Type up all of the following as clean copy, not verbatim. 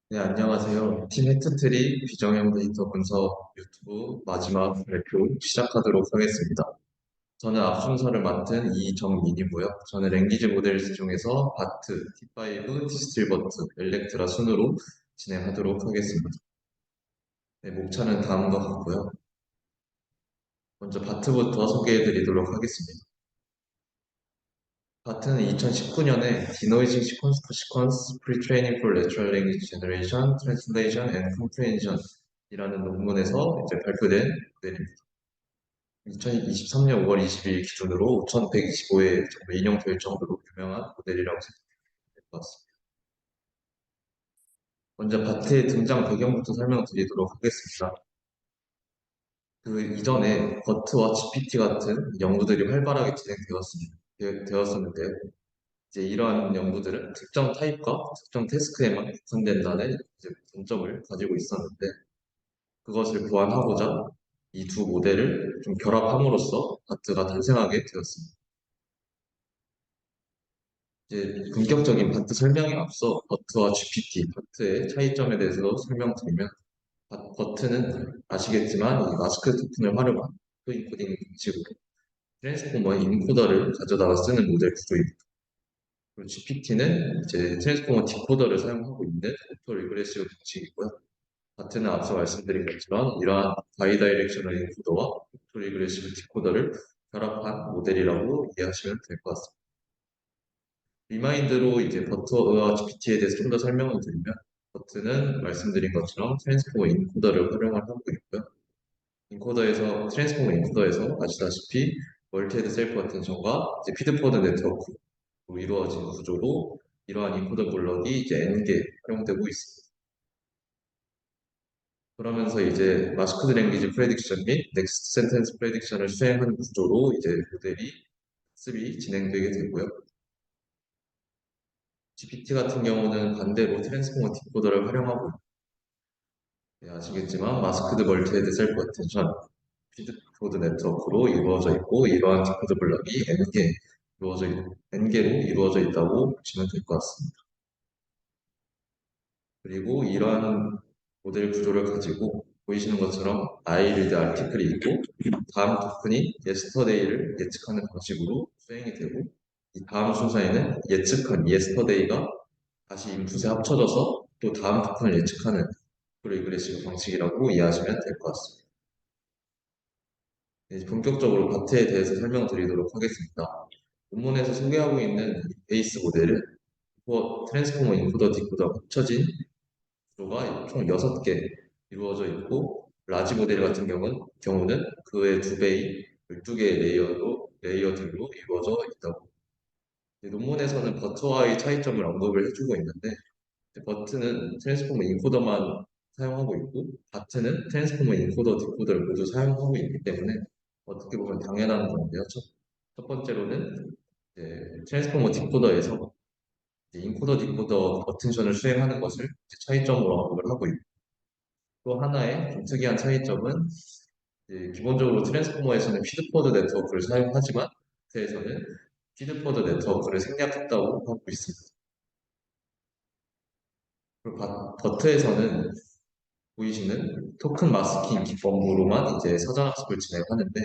네, 안녕하세요. 팀 해트트릭 비정형 데이터 분석 유튜브 마지막 발표 시작하도록 하겠습니다. 저는 앞 순서를 맡은 이정민이고요. 저는 랭귀지 모델 중에서 바트, T5, 디스틸버트, 엘렉트라 순으로 진행하도록 하겠습니다. 네, 목차는 다음과 같고요. 먼저 바트부터 소개해드리도록 하겠습니다. 바트는 2019년에 Denoising Sequence to Sequence Pre-training for Natural Language Generation, Translation and Comprehension 이라는 논문에서 이제 발표된 모델입니다. 2023년 5월 22일 기준으로 5125회 정도 인용될 정도로 유명한 모델이라고 생각될 것 같습니다. 먼저 바트의 등장 배경부터 설명드리도록 하겠습니다. 그 이전에 버트와 GPT 같은 연구들이 활발하게 진행되었었는데요. 이제 이러한 연구들은 특정 타입과 특정 태스크에만 국한된다는 이제 관점을 가지고 있었는데 그것을 보완하고자 이 두 모델을 좀 결합함으로써 바트가 탄생하게 되었습니다. 이제 본격적인 바트 설명에 앞서 버트와 GPT, 바트의 차이점에 대해서 설명드리면 버트는 아시겠지만 이 마스크 토큰을 활용한 오토인코딩 방식으로 트랜스포머 인코더를 가져다가 쓰는 모델 구조입니다. 그리고 GPT는 이제 트랜스포머 디코더를 사용하고 있는 오토 리그레시브 방식이고요. 바트는 앞서 말씀드린 것처럼 이러한 바이다이렉셔널 인코더와 오토 리그레시브 디코더를 결합한 모델이라고 이해하시면 될 것 같습니다. 리마인드로 이제 버터와 GPT에 대해서 좀 더 설명을 드리면 버트는 말씀드린 것처럼 트랜스포머 인코더를 활용을 하고 있고요. 트랜스포머 인코더에서 아시다시피 멀티헤드 셀프 어텐션과 이제 피드포드 네트워크로 이루어진 구조로 이러한 인코더 블럭이 이제 N개 활용되고 있습니다. 그러면서 이제 마스크드 랭귀지 프레딕션 및 넥스트 센텐스 프레딕션을 수행하는 구조로 이제 모델이 학습이 진행되게 되고요. GPT 같은 경우는 반대로 트랜스포머 디코더를 활용하고 아시겠지만 마스크드 멀티헤드 셀프 어텐션 피드포드 네트워크로 이루어져 있고 이러한 디코더 블럭이 N개로 이루어져 있다고 보시면 될 것 같습니다. 그리고 이러한 모델 구조를 가지고 보이시는 것처럼 iRead 아티클이 있고 다음 토큰이 yesterday를 예측하는 방식으로 수행이 되고 이 다음 순서에는 예측한 yesterday가 다시 인풋에 합쳐져서 또 다음 토큰을 예측하는 리그레시브 방식이라고 이해하시면 될 것 같습니다. 이제 본격적으로 바트에 대해서 설명드리도록 하겠습니다. 본문에서 소개하고 있는 베이스 모델은 트랜스포머 인코더 디코더가 합쳐진 구조가 총 6개 이루어져 있고 라지 모델 같은 경우는 그의 2배인 12개의 레이어들로 이루어져 있다고. 논문에서는 버트와의 차이점을 언급을 해주고 있는데 버트는 트랜스포머 인코더만 사용하고 있고 바트는 트랜스포머 인코더 디코더를 모두 사용하고 있기 때문에 어떻게 보면 당연한 건데요. 첫 번째로는 트랜스포머 디코더에서 인코더 디코더 어텐션을 수행하는 것을 차이점으로 언급을 하고 있고 또 하나의 좀 특이한 차이점은 기본적으로 트랜스포머에서는 피드포드 네트워크를 사용하지만 바트에서는 피드포드 네트워크를 생략했다고 하고 있습니다. 그리고 버트에서는 보이시는 토큰 마스킹 기법으로만 이제 사전 학습을 진행하는데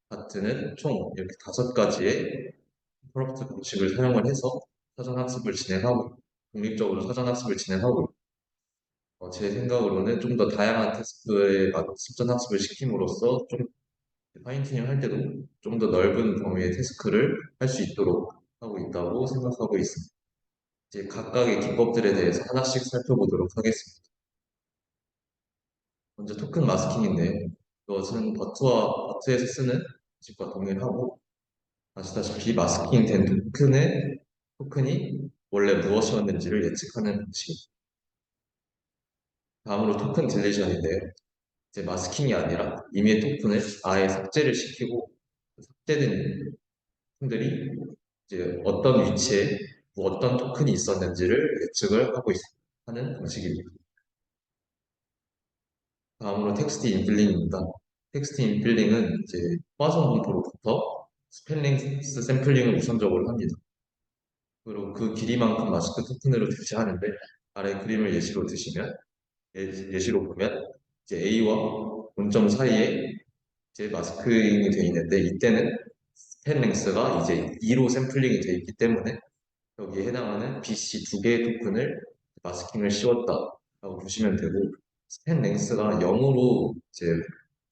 바트는 총 이렇게 5가지의 프롬프트 방식을 사용을 해서 사전 학습을 진행하고 독립적으로 사전 학습을 진행하고 제 생각으로는 좀 더 다양한 테스트에 사전 학습을 시킴으로써 좀 파인튜닝 할 때도 좀 더 넓은 범위의 태스크를 할 수 있도록 하고 있다고 생각하고 있습니다. 이제 각각의 기법들에 대해서 하나씩 살펴보도록 하겠습니다. 먼저 토큰 마스킹인데 이것은 버트에서 쓰는 방식과 동일하고 아시다시피 마스킹된 토큰이 원래 무엇이었는지를 예측하는 방식입니다. 다음으로 토큰 딜리션인데요. 이제 마스킹이 아니라 이미의 토큰을 아예 삭제를 시키고 삭제된 토큰들이 이제 어떤 위치에 어떤 토큰이 있었는지를 예측을 하는 방식입니다. 다음으로 텍스트 인필링입니다. 텍스트 인필링은 이제 포화성 공포로부터 스펠링 샘플링을 우선적으로 합니다. 그리고 그 길이만큼 마스크 토큰으로 대체하는데 아래 그림을 예시로 드시면 예시로 보면 이제 A와 본점 사이에 이제 마스킹이 되어 있는데 이때는 스팬 랭스가 이제 2로 샘플링이 되어 있기 때문에 여기에 해당하는 BC 두 개의 토큰을 마스킹을 씌웠다라고 보시면 되고 스팬 랭스가 0으로 이제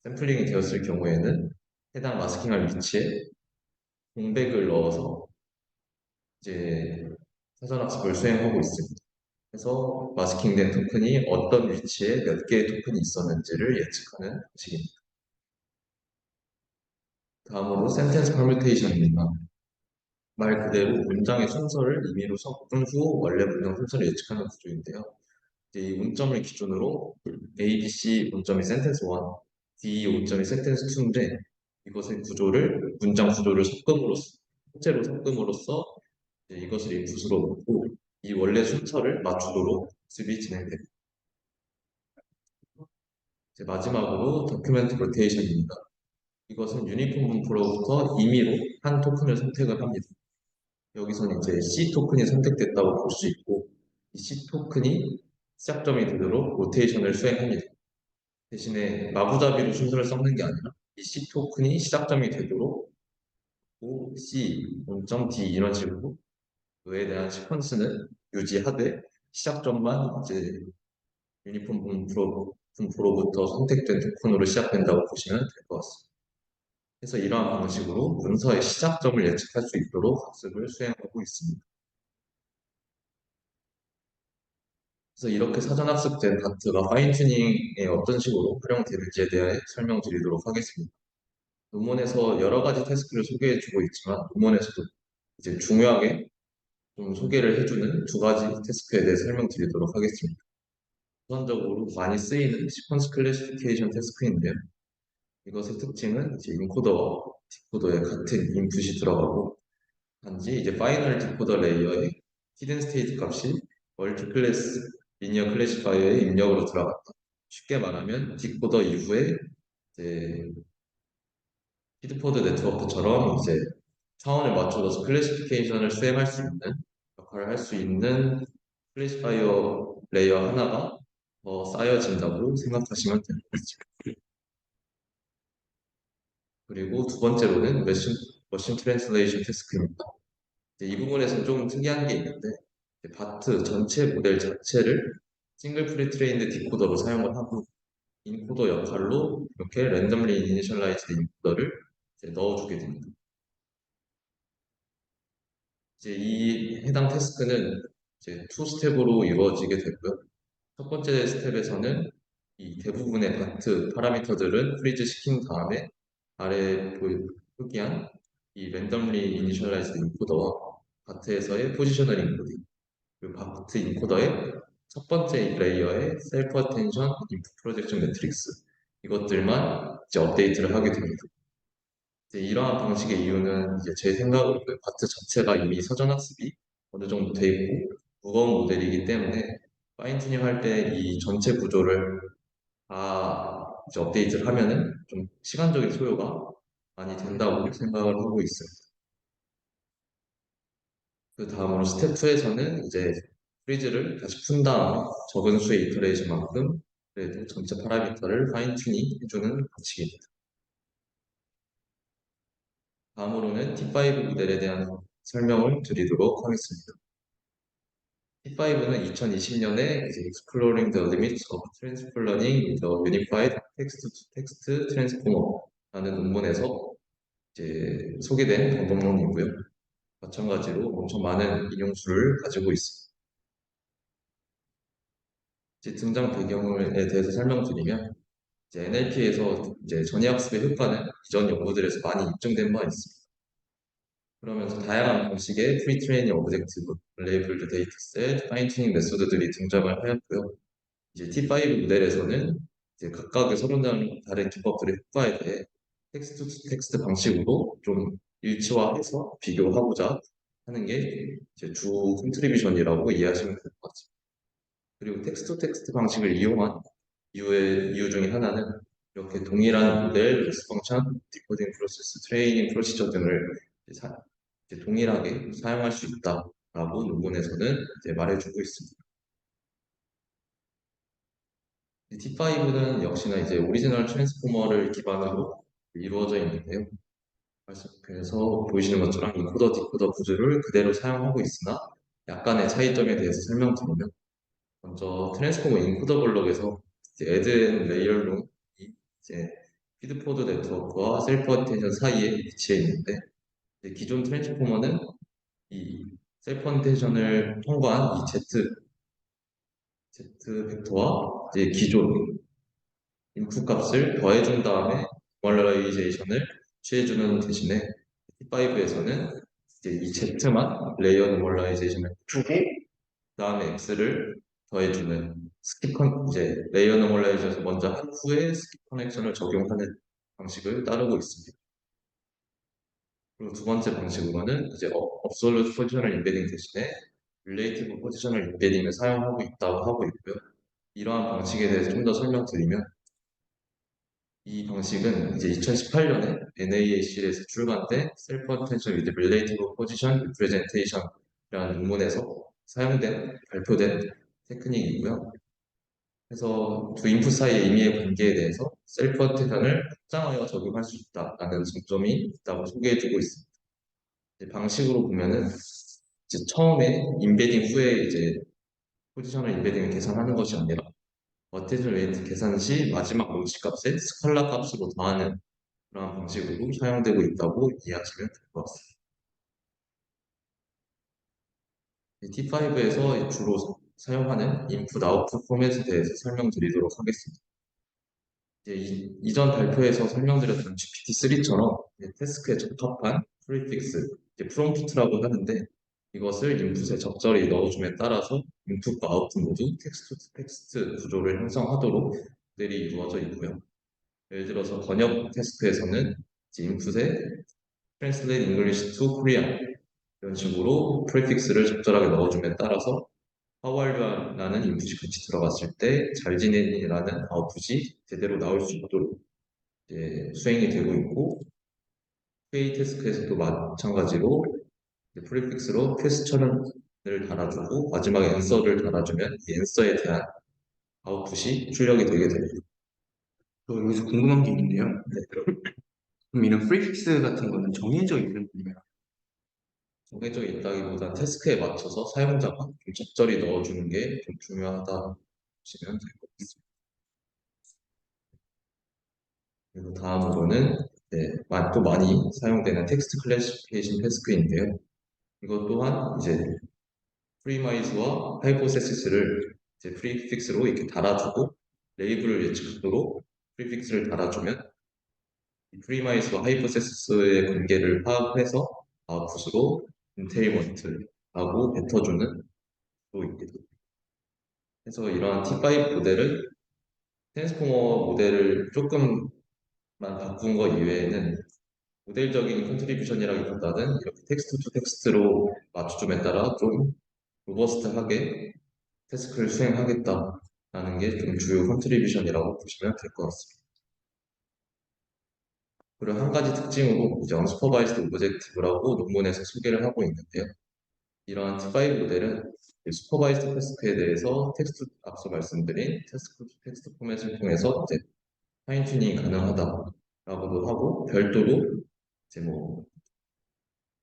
샘플링이 되었을 경우에는 해당 마스킹할 위치에 공백을 넣어서 이제 사전학습을 수행하고 있습니다. 그래서 마스킹된 토큰이 어떤 위치에 몇 개의 토큰이 있었는지를 예측하는 방식입니다. 다음으로 센텐스 퍼뮤테이션입니다. 말 그대로 문장의 순서를 임의로 섞은 후 원래 문장 순서를 예측하는 구조인데요. 이제 이 문점을 기준으로 A, B, C 문점이 센텐스 1, D 문점이 센텐스 2인데 이것의 구조를 문장 구조를 섞음으로써 통째로 섞음으로써 이제 이것을 인풋으로 놓고 이 원래 순서를 맞추도록 학습이 진행됩니다. 이제 마지막으로 도큐멘트 로테이션입니다. 이것은 유니폼 분포로부터 임의로 한 토큰을 선택을 합니다. 여기서는 이제 C 토큰이 선택됐다고 볼 수 있고 이 C 토큰이 시작점이 되도록 로테이션을 수행합니다. 대신에 마구잡이로 순서를 섞는 게 아니라 이 C 토큰이 시작점이 되도록 O, C, 0.D 이런 식으로 그에 대한 시퀀스는 유지하되 시작점만 이제 유니폼 분포로부터 선택된 토큰으로 시작된다고 보시면 될 것 같습니다. 그래서 이러한 방식으로 문서의 시작점을 예측할 수 있도록 학습을 수행하고 있습니다. 그래서 이렇게 사전학습된 다트가 파인튜닝에 어떤 식으로 활용되는지에 대해 설명드리도록 하겠습니다. 논문에서 여러 가지 태스크를 소개해주고 있지만 논문에서도 이제 중요하게 좀 소개를 해주는 두 가지 태스크에 대해 설명드리도록 하겠습니다. 우선적으로 많이 쓰이는 시퀀스 클래시피케이션 태스크인데요. 이것의 특징은 이제 인코더와 디코더에 같은 인풋이 들어가고 단지 이제 파이널 디코더 레이어의 히든 스테이트 값이 멀티 클래스 리니어 클래시파이어의 입력으로 들어갔다. 쉽게 말하면 디코더 이후에 이제 피드포드 네트워크처럼 이제 차원을 맞춰서 클래시피케이션을 수행할 수 있는 역할을 할 수 있는 클래시파이어 레이어 하나가 더 쌓여진다고 생각하시면 됩니다. 그리고 두 번째로는 머신 트랜슬레이션 태스크입니다. 이 부분에서는 좀 특이한 게 있는데 바트 전체 모델 자체를 싱글 프리트레인드 디코더로 사용을 하고 인코더 역할로 이렇게 랜덤리 이니셜라이즈드 인코더를 이제 넣어주게 됩니다. 이제 이 해당 태스크는 이제 투 스텝으로 이루어지게 되고요. 첫 번째 스텝에서는 이 대부분의 바트 파라미터들은 프리즈 시킨 다음에 아래에 표기한 이 랜덤리 이니셜라이즈드 인코더와 바트에서의 포지셔널 인코딩 그리고 바트 인코더의 첫 번째 레이어의 셀프 어텐션 인풋 프로젝션 매트릭스 이것들만 이제 업데이트를 하게 됩니다. 이제 이러한 방식의 이유는 이제 제 생각으로 그 바트 자체가 이미 사전 학습이 어느 정도 돼 있고 무거운 모델이기 때문에 파인 튜닝 할 때 이 전체 구조를 다 이제 업데이트를 하면은 좀 시간적인 소요가 많이 된다고 생각을 하고 있어요. 그 다음으로 스텝 2에서는 이제 프리즈를 다시 푼 다음에 적은 수의 이터레이션만큼 그래도 전체 파라미터를 파인 튜닝 해주는 방식입니다. 다음으로는 T5 모델에 대한 설명을 드리도록 하겠습니다. T5는 2020년에 Exploring the Limits of Transfer Learning in the Unified Text-to-Text Transformer라는 논문에서 이제 소개된 방법론이고요. 마찬가지로 엄청 많은 인용수를 가지고 있습니다. 이제 등장 배경에 대해서 설명드리면 이제 NLP에서 이제 전이학습의 효과는 이전 연구들에서 많이 입증된 바 있습니다. 그러면서 다양한 방식의 프리트레이닝 오브젝트, 레이블드 데이터셋, 파인튜닝 메소드들이 등장을 하였고요. 이제 T5 모델에서는 이제 각각의 서로 다른 기법들의 효과에 대해 텍스트 투 텍스트 방식으로 좀 일치화해서 비교하고자 하는 게 이제 주 컨트리뷰션이라고 이해하시면 될 것 같습니다. 그리고 텍스트 투 텍스트 방식을 이용한 이유 중에 하나는 이렇게 동일한 모델, 레스 펑션, 디코딩 프로세스, 트레이닝 프로시저 등을 이제 동일하게 사용할 수 있다라고 논문에서는 이제 말해주고 있습니다. T5는 역시나 이제 오리지널 트랜스포머를 기반으로 이루어져 있는데요. 그래서 보이시는 것처럼 인코더, 디코더 구조를 그대로 사용하고 있으나 약간의 차이점에 대해서 설명드리면 먼저 트랜스포머 인코더 블록에서 이제 애드 앤 레이어롱이 이제 피드포드 네트워크와 셀프 어텐션 사이에 위치해 있는데 이제 기존 트랜스포머는 이 셀프 어텐션을 통과한 이 Z 벡터와 이제 기존 인풋 값을 더해준 다음에 노멀라이제이션을 취해주는 대신에 T5에서는 이제 이 Z만 레이어 노멀라이제이션을 주고 그다음에 X를 더해주는 이제 레이어 노멀라이제이션 먼저 한 후에 스킵 커넥션을 적용하는 방식을 따르고 있습니다. 그리고 두 번째 방식으로는 이제 업솔루트 포지셔널 인베딩 대신에 릴레이티브 포지셔널 인베딩을 사용하고 있다고 하고 있고요. 이러한 방식에 대해서 좀 더 설명드리면 이 방식은 이제 2018년에 NAAC에서 출간된 Self Attention with Relative Position Representation이라는 논문에서 발표된 테크닉이고요. 그래서 두 인풋 사이의 임의의 관계에 대해서 셀프 어텐션을 확장하여 적용할 수 있다라는 장점이 있다고 소개해주고 있습니다. 이제 방식으로 보면은 이제 처음에 인베딩 후에 이제 포지셔널 인베딩을 계산하는 것이 아니라 어텐션 웨이트 계산 시 마지막 뭉치 값에 스칼라 값으로 더하는 그런 방식으로 사용되고 있다고 이해하시면 될 것 같습니다. T5에서 주로 사용하는 인풋 아웃풋 포맷에 대해서 설명드리도록 하겠습니다. 이제 이전 발표에서 설명드렸던 GPT-3처럼 태스크에 적합한 프리픽스, 프롬프트라고 하는데 이것을 인풋에 적절히 넣어줌에 따라서 인풋과 아웃풋 모두 텍스트 투 텍스트 구조를 형성하도록 모델이 이루어져 있고요. 예를 들어서 번역 태스크에서는 이제 인풋에 Translate English to Korean 이런 식으로 프리픽스를 적절하게 넣어줌에 따라서 How are you라는 인풋이 같이 들어갔을 때 잘 지내니라는 아웃풋이 제대로 나올 수 있도록 수행이 되고 있고 QA 태스크에서도 마찬가지로 프리픽스로 퀘스천을 달아주고 마지막에 앤서를 달아주면 이 앤서에 대한 아웃풋이 출력이 되게 됩니다. 저 여기서 궁금한 게 있는데요. 네, 그럼 이런 프리픽스 같은 거는 정해져 있는 건가요? 정해져 있다기보다 태스크에 맞춰서 사용자가 좀 적절히 넣어주는 게 좀 중요하다 보시면 될 것 같습니다. 그리고 다음으로는 또 많이 사용되는 텍스트 클래시피케이션 태스크인데요. 이것 또한 이제 프리마이즈와 하이포세시스를 이제 프리픽스로 이렇게 달아주고 레이블을 예측하도록 프리픽스를 달아주면 이 프리마이즈와 하이포세시스의 관계를 파악해서 아웃풋으로 인테일먼트라고 뱉어주는 또 있게 됩니다. 그래서 이러한 T5 모델을 트랜스포머 모델을 조금만 바꾼 것 이외에는 모델적인 컨트리뷰션이라기보다는 이렇게 텍스트 투 텍스트로 맞춤에 따라 좀 로버스트하게 태스크를 수행하겠다라는 게 좀 주요 컨트리뷰션이라고 보시면 될 것 같습니다. 그리고 한 가지 특징으로 이제 언슈퍼바이즈드 오브젝티브라고 논문에서 소개를 하고 있는데요. 이러한 T5 모델은 슈퍼바이즈드 태스크에 대해서 앞서 말씀드린 텍스트 포맷을 통해서 이제 파인 튜닝이 가능하다라고도 하고 별도로 이제 뭐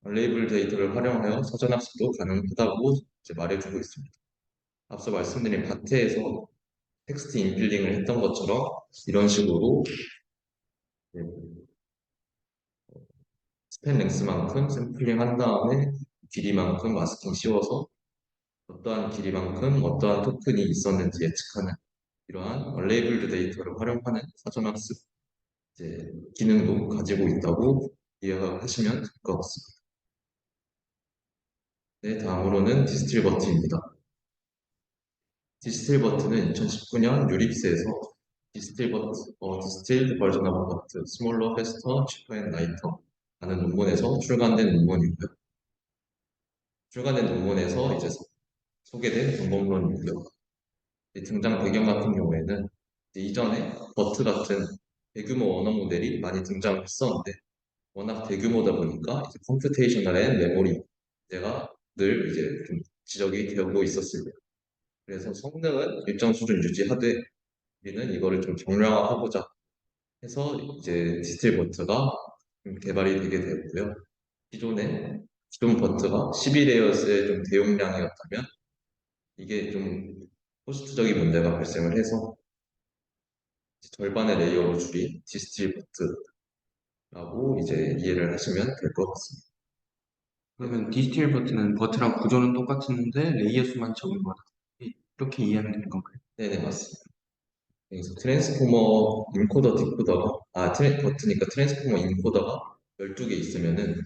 레이블 데이터를 활용하여 사전 학습도 가능하다고 이제 말해주고 있습니다. 앞서 말씀드린 바트에서 텍스트 인필링을 했던 것처럼 이런 식으로 스팬 랭스만큼 샘플링 한 다음에 길이만큼 마스킹 씌워서 어떠한 길이만큼 어떠한 토큰이 있었는지 예측하는 이러한 언레이블드 데이터를 활용하는 사전학습 기능도 가지고 있다고 이해하시면 될 것 같습니다. 네, 다음으로는 디스틸버트입니다. 디스틸버트는 2019년 유립스에서 디스틸드 버전 오브 버트, 스몰러, 페스터, 치퍼 앤 라이터 라는 논문에서 출간된 논문이고요. 출간된 논문에서 이제 소개된 방법론이고요. 등장 배경 같은 경우에는 이전에 버트 같은 대규모 언어 모델이 많이 등장했었는데 워낙 대규모다 보니까 이제 컴퓨테이셔널 앤 메모리 문제가 늘 이제 좀 지적이 되고 있었습니다. 그래서 성능은 일정 수준 유지하되 우리는 이거를 좀 정량화하고자 해서 이제 디스틸 버트가 개발이 되게 되었고요. 기존 버트가 12레이어스의 좀 대용량이었다면 이게 좀 코스트적인 문제가 발생을 해서 절반의 레이어로 줄인 디스틸 버트라고 이제 이해를 하시면 될 것 같습니다. 그러면 디스틸 버튼은 버트랑 구조는 똑같은데 레이어 수만 적은 거다. 이렇게 이해하면 되는 건가요? 네네, 맞습니다. 그래서 트랜스포머 인코더 디코더가 버트니까 트랜스포머 인코더가 12개 있으면은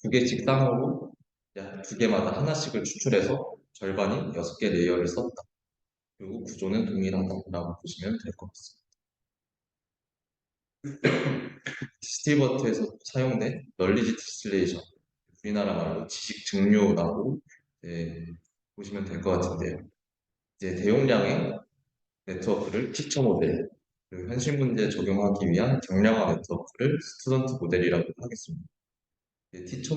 두 개 직방으로 두 개마다 하나씩을 추출해서 절반인 6개 레이어를 썼다. 그리고 구조는 동일하다라고 보시면 될 것 같습니다. 스티버트에서 사용된 널리지 디스틸레이션, 우리나라 말로 지식 증류라고 보시면 될 것 같은데요. 이제 대용량의 네트워크를 티처 모델, 그 현실 문제에 적용하기 위한 경량화 네트워크를 스튜던트 모델이라고 하겠습니다. 티처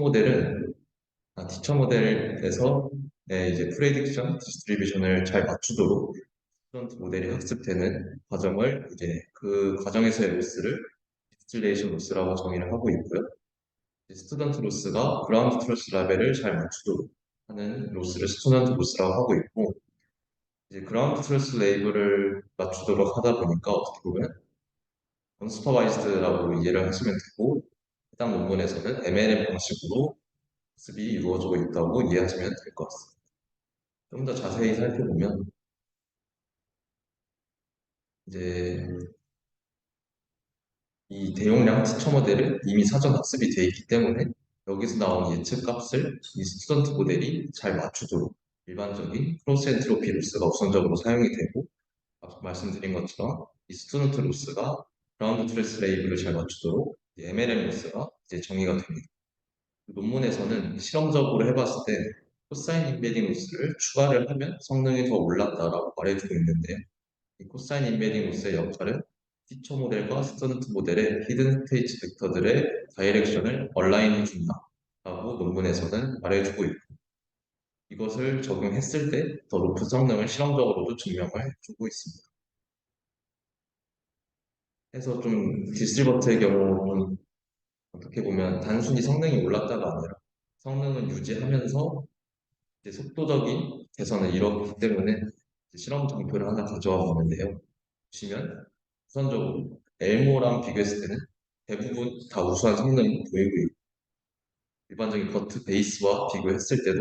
모델에서 이제 프레딕션 디스트리뷰션을 잘 맞추도록 스튜던트 모델이 학습되는 과정을 이제 그 과정에서의 로스를 디스틸레이션 로스라고 정의를 하고 있고요. 스튜던트 로스가 그라운드 트러스 라벨을 잘 맞추도록 하는 로스를 스튜던트 로스라고 하고 있고, 이제 그라운드 트러스 레이블을 맞추도록 하다 보니까 어떻게 보면 언스퍼바이즈드라고 이해를 하시면 되고, 해당 논문에서는 MLM 방식으로 학습이 이루어지고 있다고 이해하시면 될 것 같습니다. 좀 더 자세히 살펴보면 이제 이 대용량 티처 모델은 이미 사전 학습이 되어 있기 때문에 여기서 나온 예측 값을 이 스튜던트 모델이 잘 맞추도록 일반적인 크로스 엔트로피 로스가 우선적으로 사용이 되고, 앞서 말씀드린 것처럼 이 스튜던트 로스가 그라운드 트레스 레이블을 잘 맞추도록 MLM 로스가 이제 정의가 됩니다. 논문에서는 실험적으로 해봤을 때 코사인 인베딩 로스를 추가를 하면 성능이 더 올랐다라고 말해주고 있는데요. 이 코사인 인베딩 로스의 역할은 티처 모델과 스튜던트 모델의 히든 스테이지 벡터들의 다이렉션을 얼라인해 준다라고 논문에서는 말해주고 있고, 이것을 적용했을 때 더 높은 성능을 실험적으로도 증명을 해주고 있습니다. 그래서 좀 디스트리버트의 경우는 어떻게 보면 단순히 성능이 올랐다가 아니라 성능을 유지하면서 이제 속도적인 개선을 이뤘기 때문에 이제 실험 장표를 하나 가져와 보는데요. 보시면 우선적으로 엘모랑 비교했을 때는 대부분 다 우수한 성능이 보이고 있고, 일반적인 버트 베이스와 비교했을 때도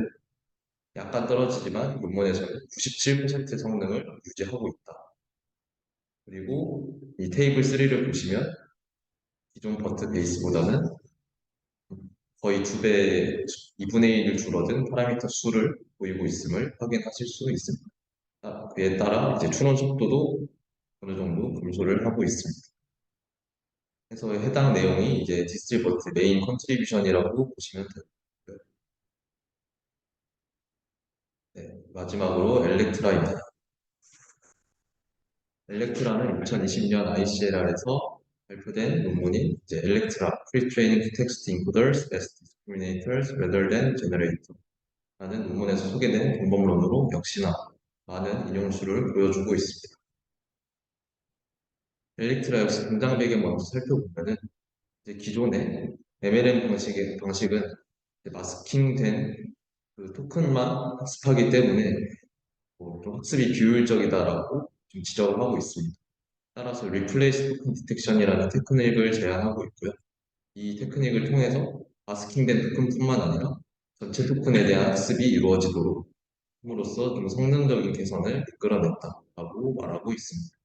약간 떨어지지만 논문에서는 97% 성능을 유지하고 있다. 그리고 이 테이블 3를 보시면 기존 버트 베이스보다는 거의 2배, 2분의 1을 줄어든 파라미터 수를 보이고 있음을 확인하실 수 있습니다. 그에 따라 이제 추론 속도도 어느 정도 감소를 하고 있습니다. 그래서 해당 내용이 이제 디스트리버트 메인 컨트리뷰션이라고 보시면 되고요. 네, 마지막으로 엘렉트라입니다. 엘렉트라는 2020년 ICLR에서 발표된 논문인 이제 엘렉트라 Pre-training Text Encoders as Discriminators Rather than Generator 라는 논문에서 소개된 방법론으로 역시나 많은 인용수를 보여주고 있습니다. 엘렉트라 역시 등장 배경 먼저 살펴보면은 이제 기존의 MLM 방식은 이제 마스킹된 그 토큰만 학습하기 때문에 좀 학습이 비효율적이다라고 좀 지적을 하고 있습니다. 따라서 리플레이스 토큰 디텍션이라는 테크닉을 제안하고 있고요. 이 테크닉을 통해서 마스킹된 토큰뿐만 아니라 전체 토큰에 대한 학습이 이루어지도록 함으로써 좀 성능적인 개선을 이끌어냈다라고 말하고 있습니다.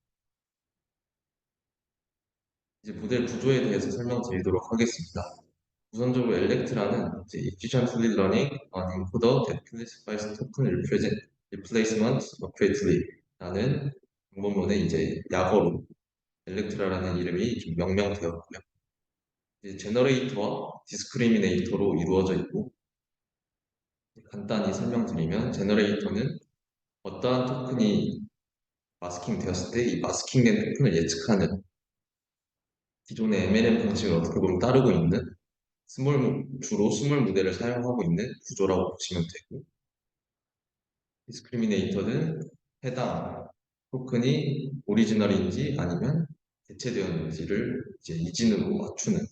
이제 모델 구조에 대해서 설명드리도록 하겠습니다. 우선적으로 엘렉트라는 이제 efficiently learning an encoder that classifies token replacement accurately 라는 방법론의 이제 약어로 엘렉트라라는 이름이 좀 명명되었고요. 이제 제너레이터와 디스크리미네이터로 이루어져 있고, 간단히 설명드리면 제너레이터는 어떠한 토큰이 마스킹 되었을 때 이 마스킹된 토큰을 예측하는 기존의 MLM 방식을 어떻게 보면 따르고 있는 주로 스몰 모델을 사용하고 있는 구조라고 보시면 되고, 디스크리미네이터는 해당 토큰이 오리지널인지 아니면 대체되었는지를 이제 이진으로 맞추는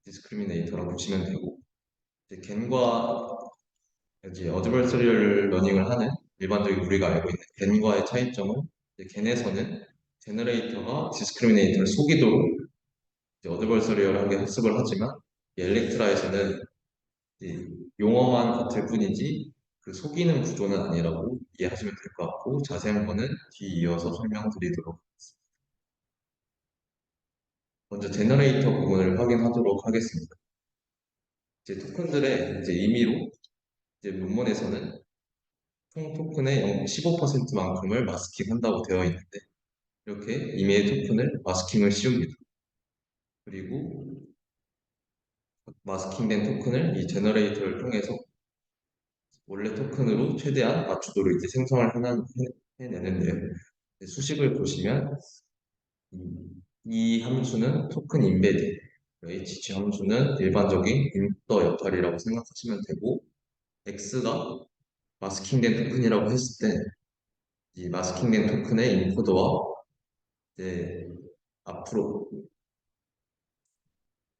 디스크리미네이터라고 보시면 되고, 이제 겐과 이제 어드버서리얼 러닝을 하는 일반적인 우리가 알고 있는 겐과의 차이점은, 이제 겐에서는 제너레이터가 디스크리미네이터를 속이도록 이제 어드버서리얼하게 학습을 하지만, 이 엘렉트라에서는 이 용어만 같을 뿐이지 그 속이는 구조는 아니라고 이해하시면 될 것 같고, 자세한 거는 뒤이어서 설명드리도록 하겠습니다. 먼저 제너레이터 부분을 확인하도록 하겠습니다. 이제 토큰들의 이제 임의로 이제 문문에서는 총 토큰의 15%만큼을 마스킹한다고 되어 있는데, 이렇게 임의의 토큰을 마스킹을 씌웁니다. 그리고 마스킹된 토큰을 이 제너레이터를 통해서 원래 토큰으로 최대한 맞추도록 이제 생성을 해내는데요. 수식을 보시면 이 함수는 토큰 임베딩, HG 함수는 일반적인 인pu터 역할이라고 생각하시면 되고, X가 마스킹된 토큰이라고 했을 때 이 마스킹된 토큰의 인코더와 이제 앞으로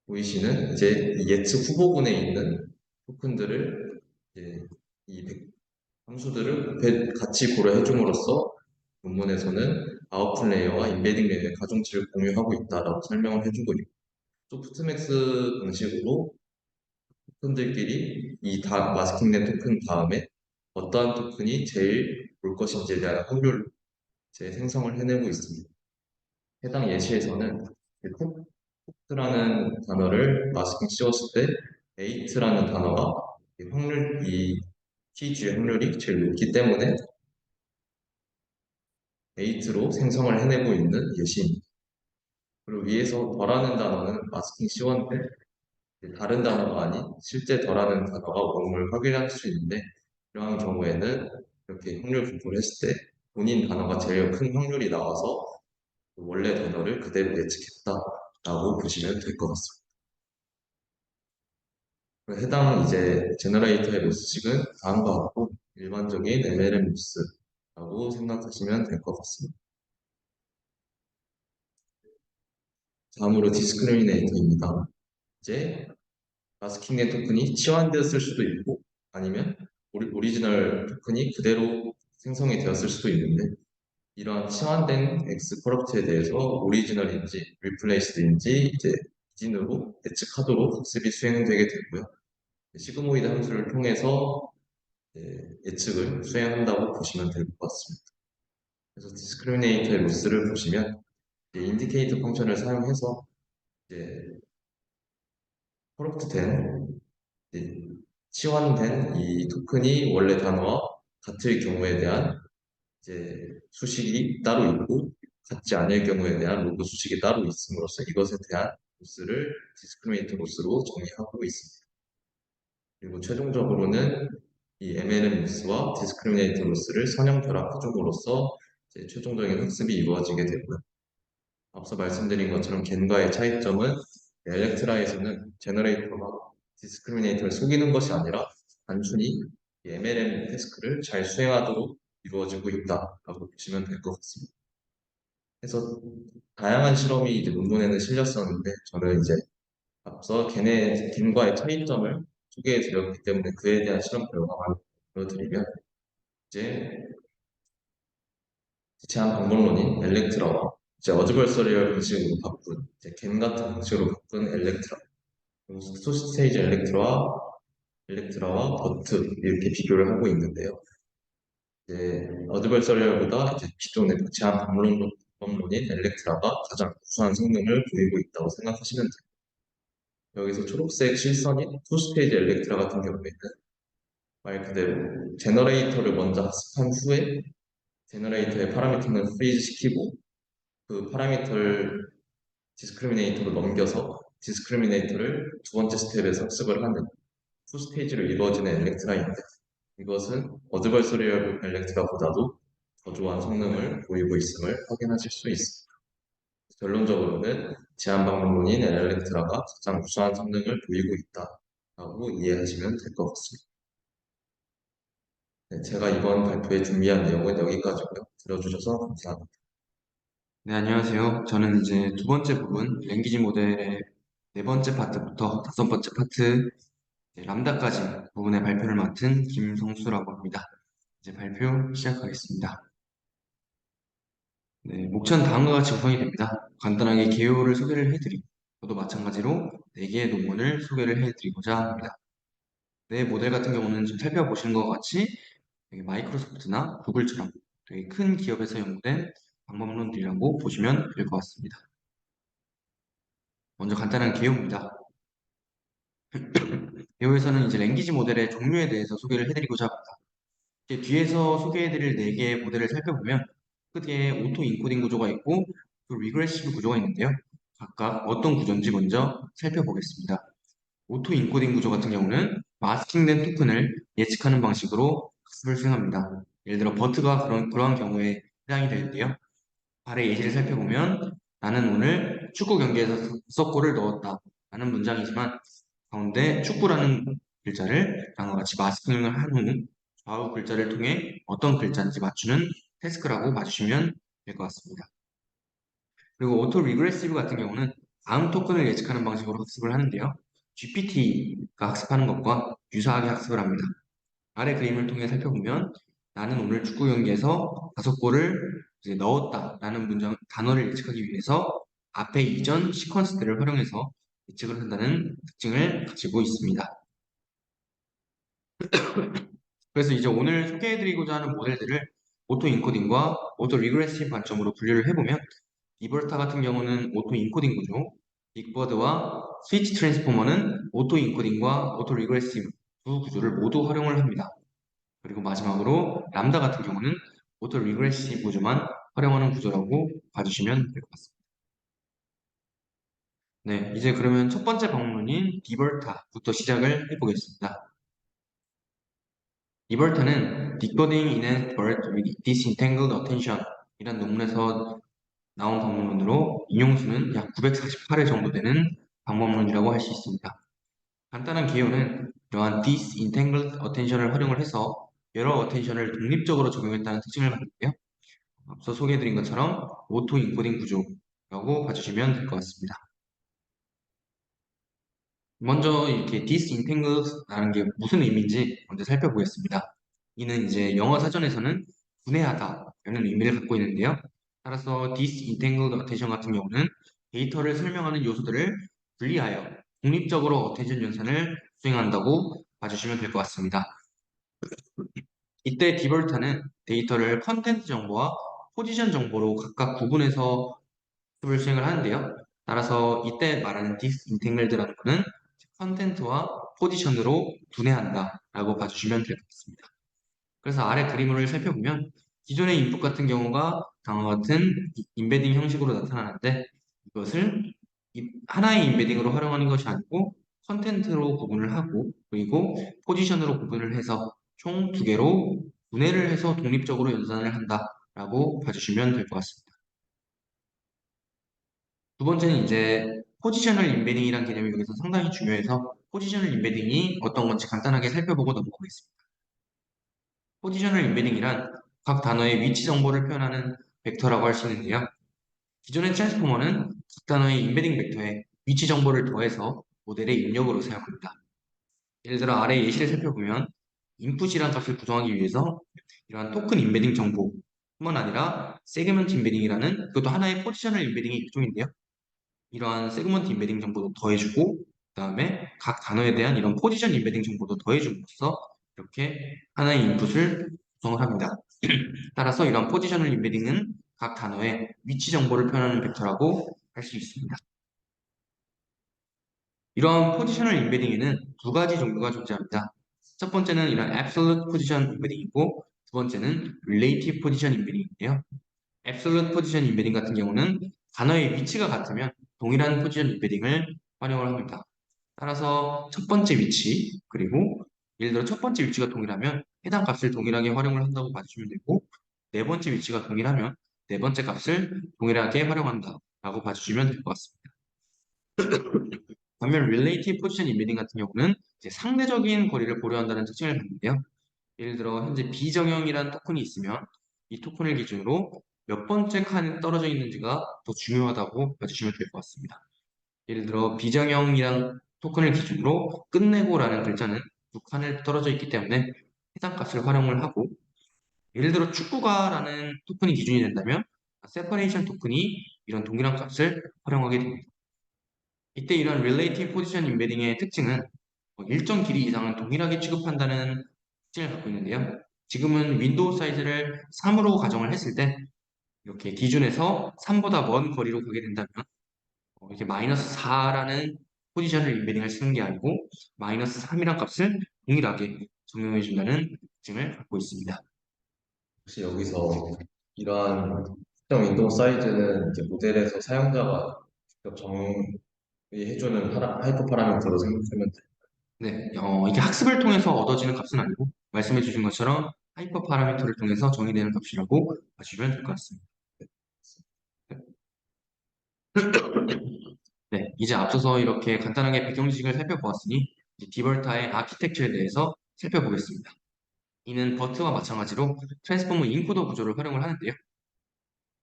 보이시는 이제 이 예측 후보군에 있는 토큰들을 이제 이 함수들을 같이 고려해 줌으로써 문문에서는 아웃풋 레이어와 인베딩 레이어의 가중치를 공유하고 있다라고 설명을 해주고 있고, 소프트맥스 방식으로 토큰들끼리 이 마스킹된 토큰 다음에 어떠한 토큰이 제일 올 것인지에 대한 확률을 제 생성을 해내고 있습니다. 해당 예시에서는 라는 단어를 마스킹 씌웠을 때 8라는 단어가 이 TG의 확률이 제일 높기 때문에 8로 생성을 해내고 있는 예시입니다. 그리고 위에서 더라는 단어는 마스킹 씌웠는데 다른 단어가 아닌 실제 더라는 단어가 오음을 확인할 수 있는데, 이러한 경우에는 이렇게 확률 분포를 했을 때 본인 단어가 제일 큰 확률이 나와서 원래 단어를 그대로 예측했다라고 보시면 될 것 같습니다. 해당 이제 제너레이터의 로스식은 다음과 같고 일반적인 MLM 로스라고 생각하시면 될 것 같습니다. 다음으로 디스크리미네이터입니다. 이제 마스킹된 토큰이 치환되었을 수도 있고 아니면 오리지널 토큰이 그대로 생성이 되었을 수도 있는데, 이러한 치환된 X 프로덕트에 대해서 오리지널인지 리플레이스드인지 이제 기준으로 예측하도록 학습이 수행되게 되고요. 시그모이드 함수를 통해서 예측을 수행한다고 보시면 될 것 같습니다. 그래서 디스크리미네이터의 로스를 보시면 인디케이터 펑션을 사용해서 이제 프로덕트된 치환된 이 토큰이 원래 단어와 같을 경우에 대한 이제 수식이 따로 있고, 같지 않을 경우에 대한 로그 수식이 따로 있음으로써 이것에 대한 로스를 디스크리미네이터 로스로 정의하고 있습니다. 그리고 최종적으로는 이 MLM 로스와 디스크리미네이터 로스를 선형 결합해줌으로써 이제 최종적인 학습이 이루어지게 되고요. 앞서 말씀드린 것처럼 겐과의 차이점은 엘렉트라에서는 제너레이터가 디스크리미네이터를 속이는 것이 아니라 단순히 MLM 태스크를 잘 수행하도록 이루어지고 있다라고 보시면 될 것 같습니다. 그래서 다양한 실험이 이제 논문에는 실렸었는데, 저는 이제 앞서 겐과의 차이점을 소개해 드렸기 때문에 그에 대한 실험 결과만 보여드리면, 이제 제한 방법론인 엘렉트라와 이제 어드버서리얼 방식으로 바꾼 이제 겐 같은 방식으로 바꾼 엘렉트라, 소스테이지 엘렉트라와 버트 이렇게 비교를 하고 있는데요. 이제 어드버서리얼보다 이제 기존의 제한 방법론인 엘렉트라가 가장 우수한 성능을 보이고 있다고 생각하시면 돼요. 여기서 초록색 실선인 투스테이지 엘렉트라 같은 경우에는 말 그대로 제너레이터를 먼저 학습한 후에 제너레이터의 파라미터는 프리즈 시키고 그 파라미터를 디스크리미네이터로 넘겨서 디스크리미네이터를 두 번째 스텝에서 학습을 하는 투 스테이지로 이루어지는 엘렉트라인데, 이것은 어드버서리얼 엘렉트라보다도 더 좋은 성능을 보이고 있음을 확인하실 수 있습니다. 결론적으로는 제한 방법론인 엘렉트라가 가장 우수한 성능을 보이고 있다라고 이해하시면 될 것 같습니다. 네, 제가 이번 발표에 준비한 내용은 여기까지고요. 들어주셔서 감사합니다. 네, 안녕하세요. 저는 이제 두 번째 부분, 랭귀지 모델의 네 번째 파트부터 다섯 번째 파트, 이제 람다까지 부분의 발표를 맡은 김성수라고 합니다. 이제 발표 시작하겠습니다. 네, 목차는 다음과 같이 구성이 됩니다. 간단하게 개요를 소개를 해드리고, 저도 마찬가지로 네 개의 논문을 소개를 해드리고자 합니다. 네, 모델 같은 경우는 지금 살펴보시는 것 같이 되게 마이크로소프트나 구글처럼 되게 큰 기업에서 연구된 방법론들이라고 보시면 될 것 같습니다. 먼저 간단한 개요입니다. 배우에서는 이제 랭귀지 모델의 종류에 대해서 소개를 해드리고자 합니다. 이제 뒤에서 소개해드릴 네 개의 모델을 살펴보면 크게 오토 인코딩 구조가 있고 또 리그레시브 구조가 있는데요. 각각 어떤 구조인지 먼저 살펴보겠습니다. 오토 인코딩 구조 같은 경우는 마스킹된 토큰을 예측하는 방식으로 학습을 수행합니다. 예를 들어 버트가 그러한 경우에 해당이 되는데요. 아래 예시를 살펴보면 나는 오늘 축구 경기에서 6골을 넣었다 라는 문장이지만 가운데 축구라는 글자를 다음과 같이 마스킹을 한 후 좌우 글자를 통해 어떤 글자인지 맞추는 태스크라고 봐주시면 될 것 같습니다. 그리고 오토 리그레시브 같은 경우는 다음 토큰을 예측하는 방식으로 학습을 하는데요. GPT가 학습하는 것과 유사하게 학습을 합니다. 아래 그림을 통해 살펴보면 나는 오늘 축구 경기에서 5골을 이제 넣었다라는 단어를 예측하기 위해서 앞에 이전 시퀀스들을 활용해서 예측을 한다는 특징을 가지고 있습니다. 그래서 이제 오늘 소개해드리고자 하는 모델들을 오토 인코딩과 오토 리그레시브 관점으로 분류를 해보면 이버타 같은 경우는 오토 인코딩 구조, 빅버드와 스위치 트랜스포머는 오토 인코딩과 오토 리그레시브 두 구조를 모두 활용을 합니다. 그리고 마지막으로 람다 같은 경우는 오토 리그레시브 구조만 활용하는 구조라고 봐주시면 될 것 같습니다. 네, 이제 그러면 첫 번째 방문인 디버타부터 시작을 해보겠습니다. 디버타는 Decoding Enhanced BERT with Disentangled Attention 이란 논문에서 나온 방법론으로 인용수는 약 948회 정도 되는 방법론이라고 할 수 있습니다. 간단한 개요는 이러한 Disentangled Attention을 활용을 해서 여러 어텐션을 독립적으로 적용했다는 특징을 갖는데요. 앞서 소개해드린 것처럼 오토 인코딩 구조라고 봐주시면 될 것 같습니다. 먼저 이렇게 disentangled라는 게 무슨 의미인지 먼저 살펴보겠습니다. 이는 이제 영어 사전에서는 분해하다라는 의미를 갖고 있는데요. 따라서 disentangled attention 같은 경우는 데이터를 설명하는 요소들을 분리하여 독립적으로 어텐션 연산을 수행한다고 봐주시면 될 것 같습니다. 이때 디벌타는 데이터를 컨텐트 정보와 포지션 정보로 각각 구분해서 습을 수행을 하는데요. 따라서 이때 말하는 disentangled라는 것은 컨텐트와 포지션으로 분해한다 라고 봐주시면 될 것 같습니다. 그래서 아래 그림을 살펴보면 기존의 인풋 같은 경우가 다음과 같은 인베딩 형식으로 나타나는데 이것을 하나의 인베딩으로 활용하는 것이 아니고 컨텐트로 구분을 하고 그리고 포지션으로 구분을 해서 총 두 개로 분해를 해서 독립적으로 연산을 한다라고 봐주시면 될 것 같습니다. 두 번째는 이제 포지셔널 인베딩이라는 개념이 여기서 상당히 중요해서 포지셔널 인베딩이 어떤 건지 간단하게 살펴보고 넘어가겠습니다. 포지셔널 인베딩이란 각 단어의 위치 정보를 표현하는 벡터라고 할 수 있는데요. 기존의 트랜스포머는 각 단어의 인베딩 벡터에 위치 정보를 더해서 모델의 입력으로 사용합니다. 예를 들어 아래 예시를 살펴보면 인풋이란 값을 구성하기 위해서 이러한 토큰 인베딩 정보뿐만 아니라 세그먼트 인베딩이라는 그것도 하나의 포지셔널 인베딩의 일종인데요. 이러한 세그먼트 인베딩 정보도 더해주고 그다음에 각 단어에 대한 이런 포지션 인베딩 정보도 더해줌으로써 이렇게 하나의 인풋을 구성을 합니다. 따라서 이런 포지셔널 인베딩은 각 단어의 위치 정보를 표현하는 벡터라고 할 수 있습니다. 이러한 포지셔널 인베딩에는 두 가지 종류가 존재합니다. 첫 번째는 이런 absolute position embedding이고 두 번째는 relative position embedding인데요. absolute position embedding 같은 경우는 단어의 위치가 같으면 동일한 포지션 인베딩을 활용을 합니다. 따라서 첫 번째 위치 그리고 예를 들어 첫 번째 위치가 동일하면 해당 값을 동일하게 활용을 한다고 봐주시면 되고 네 번째 위치가 동일하면 네 번째 값을 동일하게 활용한다라고 봐주시면 될 것 같습니다. 반면 relative position embedding 같은 경우는 이제 상대적인 거리를 고려한다는 특징을 갖는데요. 예를 들어 현재 비정형이라는 토큰이 있으면 이 토큰을 기준으로 몇 번째 칸에 떨어져 있는지가 더 중요하다고 봐주시면 될 것 같습니다. 예를 들어 비정형이랑 토큰을 기준으로 끝내고라는 글자는 두 칸을 떨어져 있기 때문에 해당 값을 활용을 하고, 예를 들어 축구가라는 토큰이 기준이 된다면 세퍼레이션 토큰이 이런 동일한 값을 활용하게 됩니다. 이때 이런 Relative Position Embedding의 특징은 일정 길이 이상은 동일하게 취급한다는 특징을 갖고 있는데요. 지금은 윈도우 사이즈를 3으로 가정을 했을 때 이렇게 기준에서 3보다 먼 거리로 가게 된다면 이렇게 마이너스 4라는 포지션을 인베딩을 쓰는 게 아니고 마이너스 3이란 값을 동일하게 적용해 준다는 특징을 갖고 있습니다. 혹시 여기서 이러한 특정 윈도우 사이즈는 이제 모델에서 사용자가 직접 정의해주는 하이퍼 파라미터로 생각하면 돼요. 네, 이게 학습을 통해서 얻어지는 값은 아니고 말씀해 주신 것처럼 하이퍼 파라미터를 통해서 정의되는 값이라고 봐주시면 될 것 같습니다. 네, 이제 앞서서 이렇게 간단하게 배경 지식을 살펴보았으니 이제 디벌타의 아키텍처에 대해서 살펴보겠습니다. 이는 버트와 마찬가지로 트랜스포머 인코더 구조를 활용을 하는데요.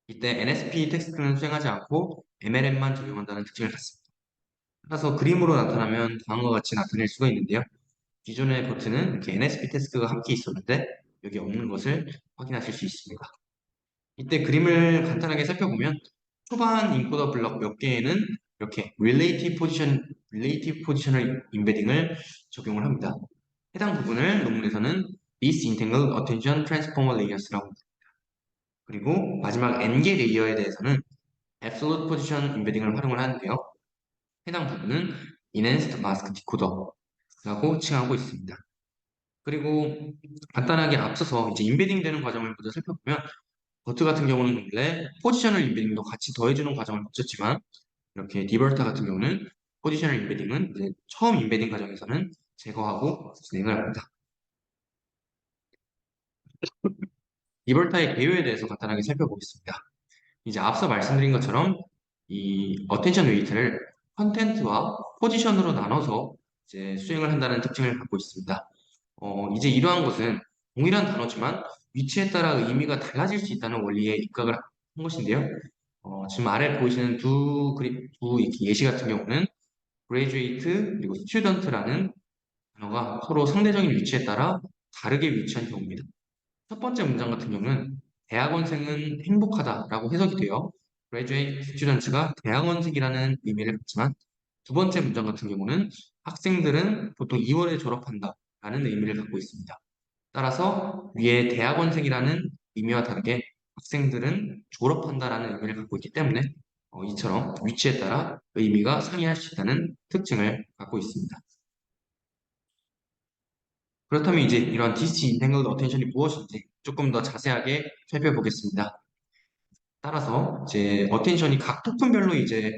이때 NSP 텍스트는 수행하지 않고 MLM만 적용한다는 특징을 갖습니다. 따라서 그림으로 나타나면 다음과 같이 나타낼 수가 있는데요. 기존의 버트는 이렇게 NSP 텍스트가 함께 있었는데 여기 없는 것을 확인하실 수 있습니다. 이때 그림을 간단하게 살펴보면 초반 인코더 블럭 몇 개에는 이렇게 Relative Positional Embedding을 적용을 합니다. 해당 부분을 논문에서는 Disentangled Attention Transformer Layers라고 합니다. 그리고 마지막 N개 레이어에 대해서는 Absolute Position Embedding을 활용을 하는데요. 해당 부분은 Enhanced Mask Decoder라고 칭하고 있습니다. 그리고 간단하게 앞서서 이제 인베딩 되는 과정을 먼저 살펴보면 버트 같은 경우는 원래 포지셔널 인베딩도 같이 더해주는 과정을 거쳤지만 이렇게 디버터 같은 경우는 포지셔널 인베딩은 이제 처음 인베딩 과정에서는 제거하고 진행을 합니다. 디버터의 개요에 대해서 간단하게 살펴보겠습니다. 이제 앞서 말씀드린 것처럼 이 어텐션 웨이트를 컨텐트와 포지션으로 나눠서 이제 수행을 한다는 특징을 갖고 있습니다. 이제 이러한 것은 동일한 단어지만 위치에 따라 의미가 달라질 수 있다는 원리에 입각을 한 것인데요. 지금 아래 보이시는 두 이렇게 예시 같은 경우는 graduate 그리고 student라는 단어가 서로 상대적인 위치에 따라 다르게 위치한 경우입니다. 첫 번째 문장 같은 경우는 대학원생은 행복하다라고 해석이 되어 graduate students가 대학원생이라는 의미를 갖지만 두 번째 문장 같은 경우는 학생들은 보통 2월에 졸업한다라는 의미를 갖고 있습니다. 따라서 위에 대학원생이라는 의미와 다르게 학생들은 졸업한다라는 의미를 갖고 있기 때문에 이처럼 위치에 따라 의미가 상이할 수 있다는 특징을 갖고 있습니다. 그렇다면 이제 이런 disentangled attention이 무엇인지 조금 더 자세하게 살펴보겠습니다. 따라서 이제 어텐션이 각 토큰별로 이제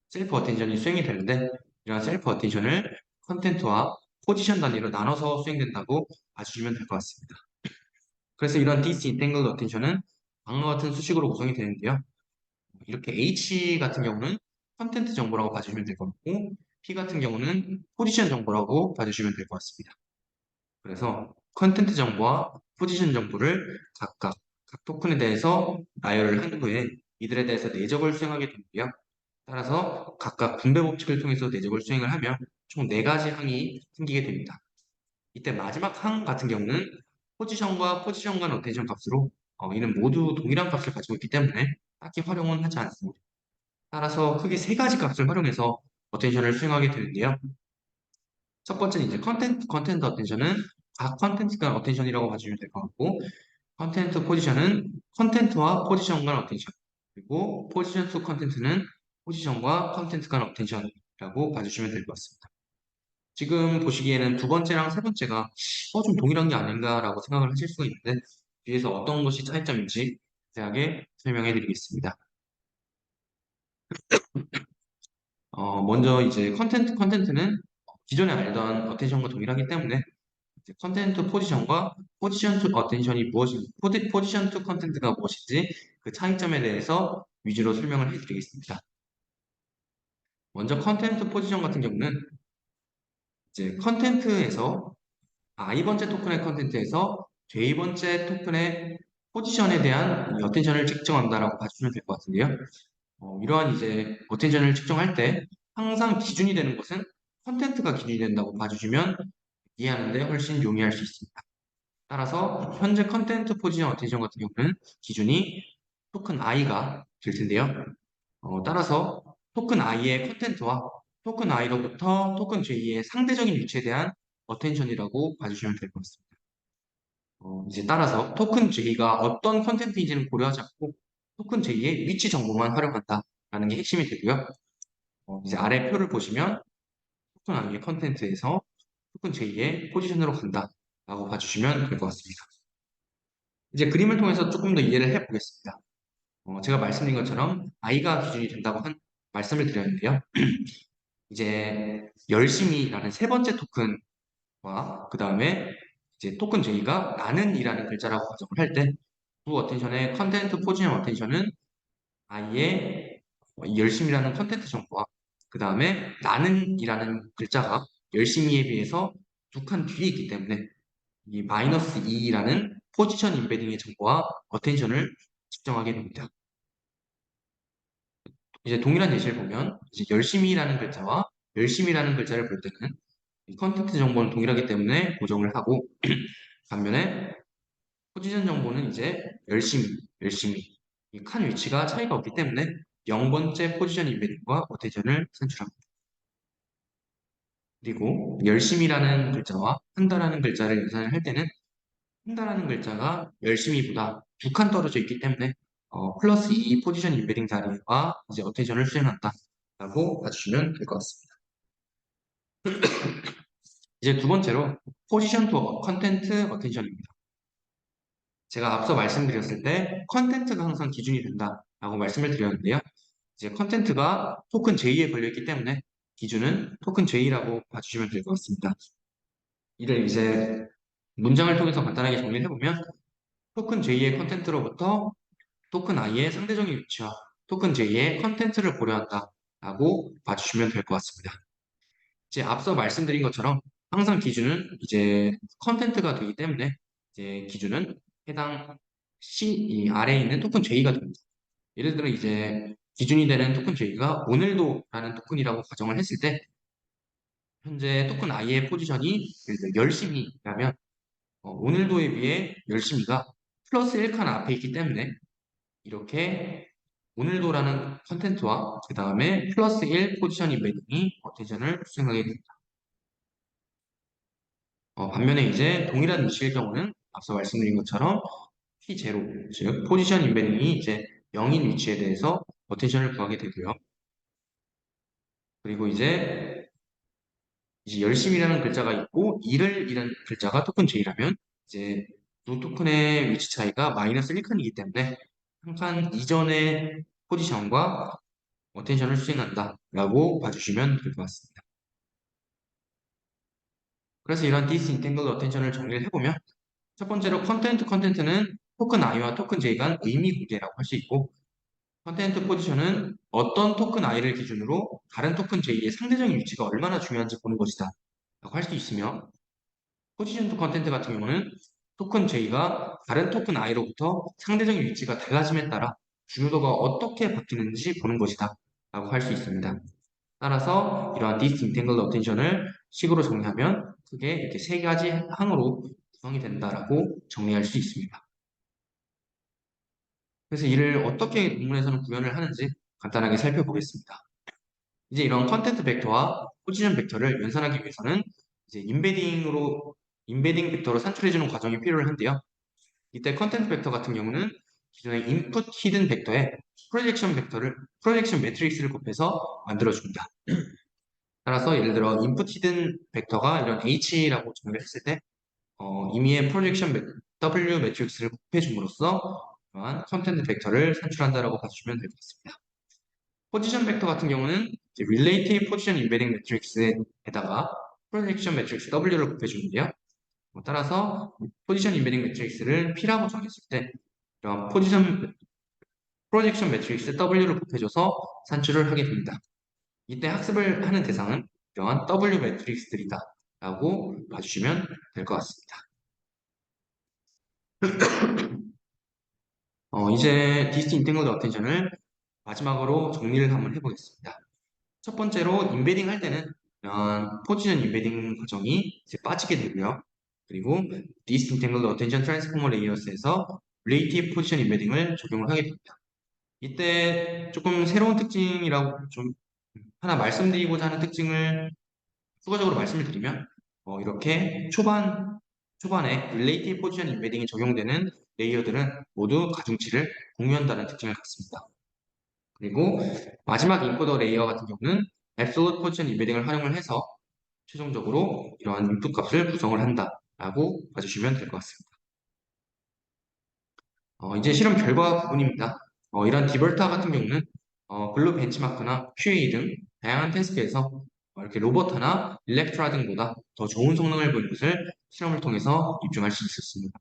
셀프 어텐션이 수행이 되는데 이런 셀프 어텐션을 컨텐트와 포지션 단위로 나눠서 수행된다고 봐주시면 될 것 같습니다. 그래서 이런 disentangled attention은 다음과 같은 수식으로 구성이 되는데요. 이렇게 H 같은 경우는 컨텐트 정보라고 봐주시면 될 것 같고 P 같은 경우는 포지션 정보라고 봐주시면 될 것 같습니다. 그래서 컨텐트 정보와 포지션 정보를 각 토큰에 대해서 나열을 한 후에 이들에 대해서 내적을 수행하게 되는데요. 따라서 각각 분배 법칙을 통해서 내적을 수행을 하면 총 4가지 항이 생기게 됩니다. 이때 마지막 항 같은 경우는 포지션과 포지션 간 어텐션 값으로 이는 모두 동일한 값을 가지고 있기 때문에 딱히 활용은 하지 않습니다. 따라서 크게 3가지 값을 활용해서 어텐션을 수행하게 되는데요. 첫 번째는 이제 컨텐트 어텐션은 각 컨텐츠 간 어텐션이라고 봐주시면 될 것 같고, 컨텐트 포지션은 컨텐트와 포지션 간 어텐션, 그리고 포지션 투 컨텐트는 포지션과 컨텐트 간 어텐션이라고 봐주시면 될 것 같습니다. 지금 보시기에는 두 번째랑 세 번째가 좀 동일한 게 아닌가라고 생각을 하실 수가 있는데 뒤에서 어떤 것이 차이점인지 자세하게 설명해 드리겠습니다. 먼저 이제 컨텐트는 기존에 알던 어텐션과 동일하기 때문에 이제 컨텐트 포지션과 포지션 투 어텐션이 무엇인지, 포지션 투 컨텐트가 무엇인지 그 차이점에 대해서 위주로 설명을 해드리겠습니다. 먼저 컨텐트 포지션 같은 경우는 이제 컨텐트에서 I번째 토큰의 컨텐트에서 J번째 토큰의 포지션에 대한 이 어텐션을 측정한다라고 봐주시면 될 것 같은데요. 이러한 이제 어텐션을 측정할 때 항상 기준이 되는 것은 컨텐트가 기준이 된다고 봐주시면 이해하는데 훨씬 용이할 수 있습니다. 따라서 현재 컨텐트 포지션 어텐션 같은 경우는 기준이 토큰 i가 될 텐데요. 따라서 토큰 i의 컨텐트와 토큰 i로부터 토큰 j의 상대적인 위치에 대한 어텐션이라고 봐주시면 될 것 같습니다. 이제 따라서 토큰 J가 어떤 컨텐츠인지는 고려하지 않고 토큰 J의 위치 정보만 활용한다라는 게 핵심이 되고요. 이제 아래 표를 보시면 토큰 I의 컨텐츠에서 토큰 J의 포지션으로 간다라고 봐주시면 될 것 같습니다. 이제 그림을 통해서 조금 더 이해를 해보겠습니다. 제가 말씀드린 것처럼 I가 기준이 된다고 말씀을 드렸는데요. 이제 열심히라는 세 번째 토큰과 그 다음에 이제 토큰 J가 나는이라는 글자라고 가정을 할 때 두 어텐션의 컨텐트 포지션 어텐션은 아이의 열심이라는 컨텐트 정보와 그 다음에 나는이라는 글자가 열심히에 비해서 두 칸 뒤에 있기 때문에 이 마이너스 2라는 포지션 임베딩의 정보와 어텐션을 측정하게 됩니다. 이제 동일한 예시를 보면 이제 열심히라는 글자와 열심히라는 글자를 볼 때는 이 컨텐트 정보는 동일하기 때문에 고정을 하고 반면에 포지션 정보는 이제 열심히 이 칸 위치가 차이가 없기 때문에 0번째 포지션 임베딩과 어텐션을 산출합니다. 그리고 열심히라는 글자와 한다라는 글자를 연산을 할 때는 한다라는 글자가 열심히보다 두 칸 떨어져 있기 때문에 플러스 2 포지션 임베딩 자리와 이제 어텐션을 수행한다라고 봐주시면 될 것 같습니다. 이제 두 번째로 포지션 투 컨텐트 어텐션입니다. 제가 앞서 말씀드렸을 때 컨텐트가 항상 기준이 된다라고 말씀을 드렸는데요. 이제 컨텐트가 토큰 J에 걸려있기 때문에 기준은 토큰 J라고 봐주시면 될 것 같습니다. 이를 이제 문장을 통해서 간단하게 정리를 해보면 토큰 J의 컨텐트로부터 토큰 I의 상대적인 위치와 토큰 J의 컨텐트를 고려한다라고 봐주시면 될 것 같습니다. 이제 앞서 말씀드린 것처럼 항상 기준은 이제 컨텐트가 되기 때문에 이제 기준은 해당 이 아래에 있는 토큰 J가 됩니다. 예를 들어 이제 기준이 되는 토큰 J가 오늘도라는 토큰이라고 가정을 했을 때 현재 토큰 I의 포지션이 예를 들어 열심히라면 오늘도에 비해 열심히가 플러스 1칸 앞에 있기 때문에 이렇게 오늘도라는 컨텐트와 그 다음에 플러스 1 포지션 인베딩이 어텐션을 수행하게 됩니다. 반면에 이제 동일한 위치일 경우는 앞서 말씀드린 것처럼 P0, 즉 포지션 인베딩이 이제 0인 위치에 대해서 어텐션을 구하게 되고요. 그리고 이제 열심이라는 글자가 있고 이라는 글자가 토큰 J라면 이제 두 토큰의 위치 차이가 마이너스 1칸이기 때문에 한 칸 이전의 포지션과 어텐션을 수행한다라고 봐주시면 될 것 같습니다. 그래서 이런 디스인탱글드 어텐션을 정리를 해보면 첫 번째로 컨텐트는 토큰 i와 토큰 j 간 의미 관계라고 할 수 있고 컨텐트 포지션은 어떤 토큰 i를 기준으로 다른 토큰 j의 상대적인 위치가 얼마나 중요한지 보는 것이다 라고 할 수 있으며 포지션 투 컨텐트 같은 경우는 토큰 j가 다른 토큰 i로부터 상대적인 위치가 달라짐에 따라 중요도가 어떻게 바뀌는지 보는 것이다 라고 할 수 있습니다. 따라서 이러한 디스인탱글드 어텐션을 식으로 정리하면 크게 이렇게 세 가지 항으로 구성이 된다라고 정리할 수 있습니다. 그래서 이를 어떻게 논문에서는 구현을 하는지 간단하게 살펴보겠습니다. 이제 이런 컨텐트 벡터와 포지션 벡터를 연산하기 위해서는 이제 인베딩 벡터로 산출해주는 과정이 필요한데요. 이때 컨텐트 벡터 같은 경우는 기존의 인풋 히든 벡터에 프로젝션 매트릭스를 곱해서 만들어줍니다. 따라서 예를 들어 인풋 히든 벡터가 이런 H라고 정의를 했을 때 임의의 W 매트릭스를 곱해줌으로써 이러한 컨텐트 벡터를 산출한다라고 봐주시면 될 것 같습니다. 포지션 벡터 같은 경우는 릴레이티브 포지션 인베딩 매트릭스에다가 프로젝션 매트릭스 W를 곱해주는데요. 따라서 포지션 인베딩 매트릭스를 P라고 정했을 때 이런 프로젝션 매트릭스 W를 곱해줘서 산출을 하게 됩니다. 이때 학습을 하는 대상은 이러한 W 매트릭스들이다 라고 봐주시면 될 것 같습니다. 이제 디스tinguished attention을 마지막으로 정리를 한번 해보겠습니다. 첫 번째로 인베딩 할 때는 포지션 인베딩 과정이 이제 빠지게 되고요. 그리고 disentangled attention transformer layers에서 relative position embedding을 적용을 하게 됩니다. 이때 조금 새로운 특징이라고 좀 하나 말씀드리고자 하는 특징을 추가적으로 말씀을 드리면 이렇게 초반에 relative position embedding이 적용되는 레이어들은 모두 가중치를 공유한다는 특징을 갖습니다. 그리고 마지막 인코더 레이어 같은 경우는 absolute position embedding을 활용을 해서 최종적으로 이러한 인풋 값을 구성을 한다라고 봐주시면 될 것 같습니다. 이제 실험 결과 부분입니다. 이런 디벌타 같은 경우는 블루 벤치마크나 QA 등 다양한 태스크에서 이렇게 로버트나 일렉트라 등보다 더 좋은 성능을 보인 것을 실험을 통해서 입증할 수 있었습니다.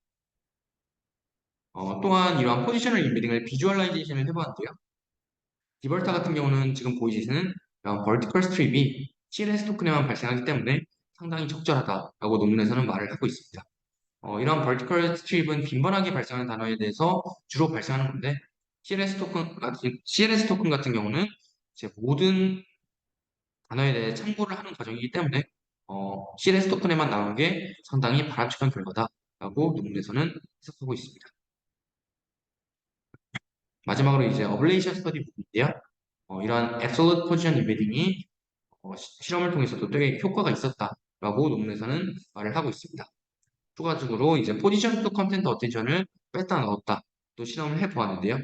또한 이러한 포지셔널 인베딩을 비주얼라이제이션을 해보았는데요. 디벌타 같은 경우는 지금 보이시는 벌티컬 스트립이 CLS 토큰에만 발생하기 때문에 상당히 적절하다라고 논문에서는 말을 하고 있습니다. 이런 벌티컬 스트립은 빈번하게 발생하는 단어에 대해서 주로 발생하는 건데 CLS 토큰 같은 경우는 이제 모든 단어에 대해 참고를 하는 과정이기 때문에 CLS 토큰에만 나오는 게 상당히 바람직한 결과다라고 논문에서는 해석하고 있습니다. 마지막으로 이제 어블레이션 스터디 부분인데요. 이러한 Absolute Position Embedding이 실험을 통해서도 되게 효과가 있었다라고 논문에서는 말을 하고 있습니다. 추가적으로 이제 포지션 투 컨텐트 어텐션을 뺐다 넣었다 또 실험을 해보았는데요.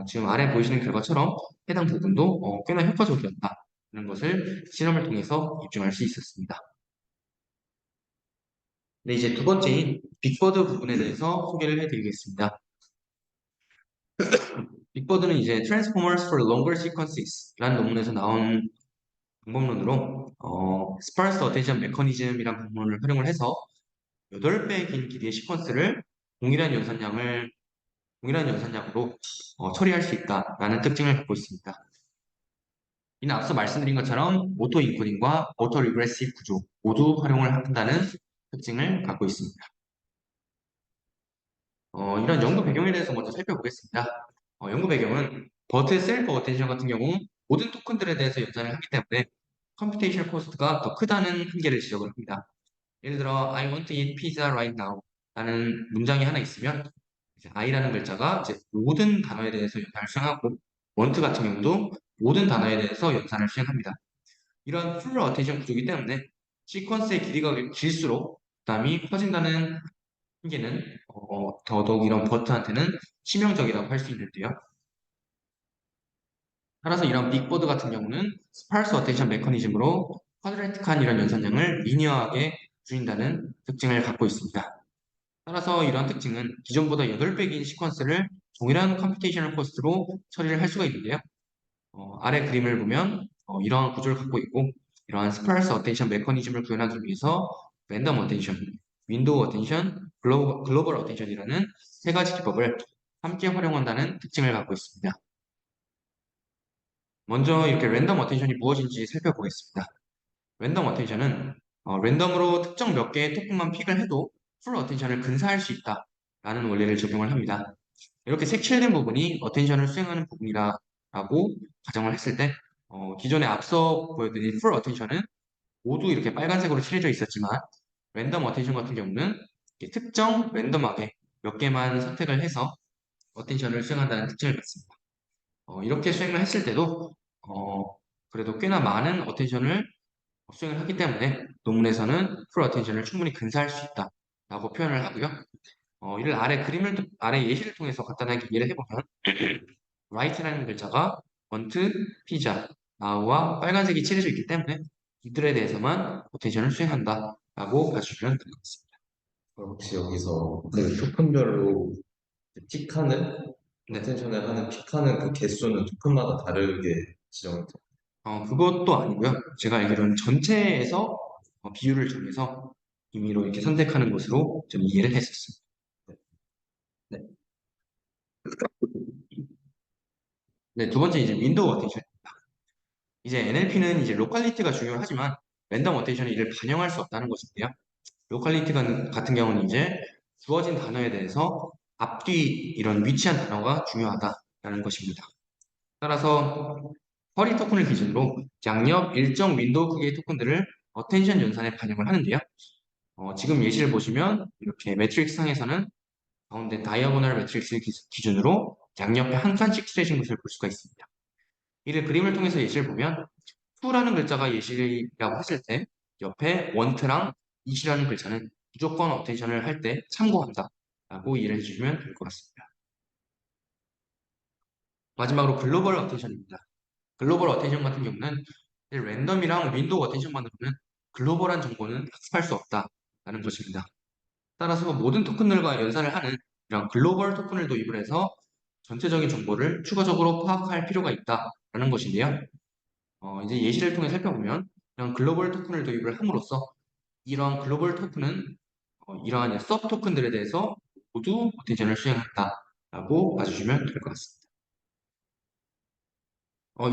지금 아래 보이시는 결과처럼 해당 부분도 꽤나 효과적이었다는 것을 실험을 통해서 입증할 수 있었습니다. 네, 이제 두 번째인 빅버드 부분에 대해서 소개를 해드리겠습니다. 빅버드는 이제 Transformers for Longer Sequences라는 논문에서 나온 방법론으로 Sparse Attention Mechanism이라는 방법론을 활용을 해서 8배 긴 길이의 시퀀스를 동일한 연산량으로 처리할 수 있다라는 특징을 갖고 있습니다. 이는 앞서 말씀드린 것처럼 오토 인코딩과 오토 리그레시브 구조 모두 활용을 한다는 특징을 갖고 있습니다. 이런 연구 배경에 대해서 먼저 살펴보겠습니다. 연구 배경은 버트 셀프 어텐션 같은 경우 모든 토큰들에 대해서 연산을 하기 때문에 컴퓨테이션 코스트가 더 크다는 한계를 지적을 합니다. 예를 들어 I want to eat pizza right now 라는 문장이 하나 있으면 이제 I라는 글자가 이제 모든 단어에 대해서 연산을 수행하고 want 같은 경우도 모든 단어에 대해서 연산을 수행합니다. 이런 full attention 구조이기 때문에 시퀀스의 길이가 길수록 부담이 커진다는 한계는 더더욱 이런 버트한테는 치명적이라고 할 수 있는데요. 따라서 이런 빅보드 같은 경우는 스파르스 어텐션 메커니즘으로 쿼드레틱한 이런 연산량을 리니어하게 줄인다는 특징을 갖고 있습니다. 따라서 이러한 특징은 기존보다 8배 긴 시퀀스를 동일한 컴퓨테이셔널 코스트로 처리를 할 수가 있는데요. 아래 그림을 보면 이러한 구조를 갖고 있고 이러한 스파르스 어텐션 메커니즘을 구현하기 위해서 랜덤 어텐션, 윈도우 어텐션, 글로벌 어텐션이라는 세 가지 기법을 함께 활용한다는 특징을 갖고 있습니다. 먼저 이렇게 랜덤 어텐션이 무엇인지 살펴보겠습니다. 랜덤 어텐션은 랜덤으로 특정 몇 개의 토큰만 픽을 해도 풀 어텐션을 근사할 수 있다라는 원리를 적용을 합니다. 이렇게 색칠된 부분이 어텐션을 수행하는 부분이라고 가정을 했을 때 기존에 앞서 보여드린 풀 어텐션은 모두 이렇게 빨간색으로 칠해져 있었지만 랜덤 어텐션 같은 경우는 이렇게 특정 랜덤하게 몇 개만 선택을 해서 어텐션을 수행한다는 특징을 갖습니다. 이렇게 수행을 했을 때도 그래도 꽤나 많은 어텐션을 수행을 하기 때문에 논문에서는 풀 어텐션을 충분히 근사할 수 있다라고 표현을 하고요. 이를 아래 예시를 통해서 간단하게 이해를 해보면 write라는 글자가 want, pizza, now와 빨간색이 칠해져 있기 때문에 이들에 대해서만 어텐션을 수행한다라고 봐주시면 될 것 같습니다. 그럼 혹시 여기서 그 토큰별로 픽하는 네. 어텐션을 하는 픽하는 그 개수는 토큰마다 다르게 지정이 돼요. 그것도 아니고요. 제가 알기로는 전체에서 비율을 정해서 임의로 이렇게 선택하는 것으로 좀 이해를 했었습니다. 네. 네, 두 번째 이제 윈도우 어텐션입니다. 이제 NLP는 이제 로컬리티가 중요하지만 랜덤 어텐션이 이를 반영할 수 없다는 것인데요. 로컬리티 같은 경우는 이제 주어진 단어에 대해서 앞뒤 이런 위치한 단어가 중요하다라는 것입니다. 따라서 허리 토큰을 기준으로 양옆 일정 윈도우 크기의 토큰들을 어텐션 연산에 반영을 하는데요. 지금 예시를 보시면 이렇게 매트릭스 상에서는 가운데 다이아고널 매트릭스 기준으로 양옆에 한 칸씩 칠해진 것을 볼 수가 있습니다. 이를 그림을 통해서 예시를 보면 to라는 글자가 예시라고 했을 때 옆에 want랑 it이라는 글자는 무조건 어텐션을 할 때 참고한다 라고 이해를 해주시면 될 것 같습니다. 마지막으로 글로벌 어텐션입니다. 글로벌 어텐션 같은 경우는 랜덤이랑 윈도우 어텐션만으로는 글로벌한 정보는 학습할 수 없다라는 것입니다. 따라서 모든 토큰들과 연산을 하는 이런 글로벌 토큰을 도입을 해서 전체적인 정보를 추가적으로 파악할 필요가 있다라는 것인데요. 이제 예시를 통해 살펴보면 이런 글로벌 토큰을 도입을 함으로써 이러한 글로벌 토큰은 이러한 서브 토큰들에 대해서 모두 어텐션을 수행한다라고 봐주시면 될 것 같습니다.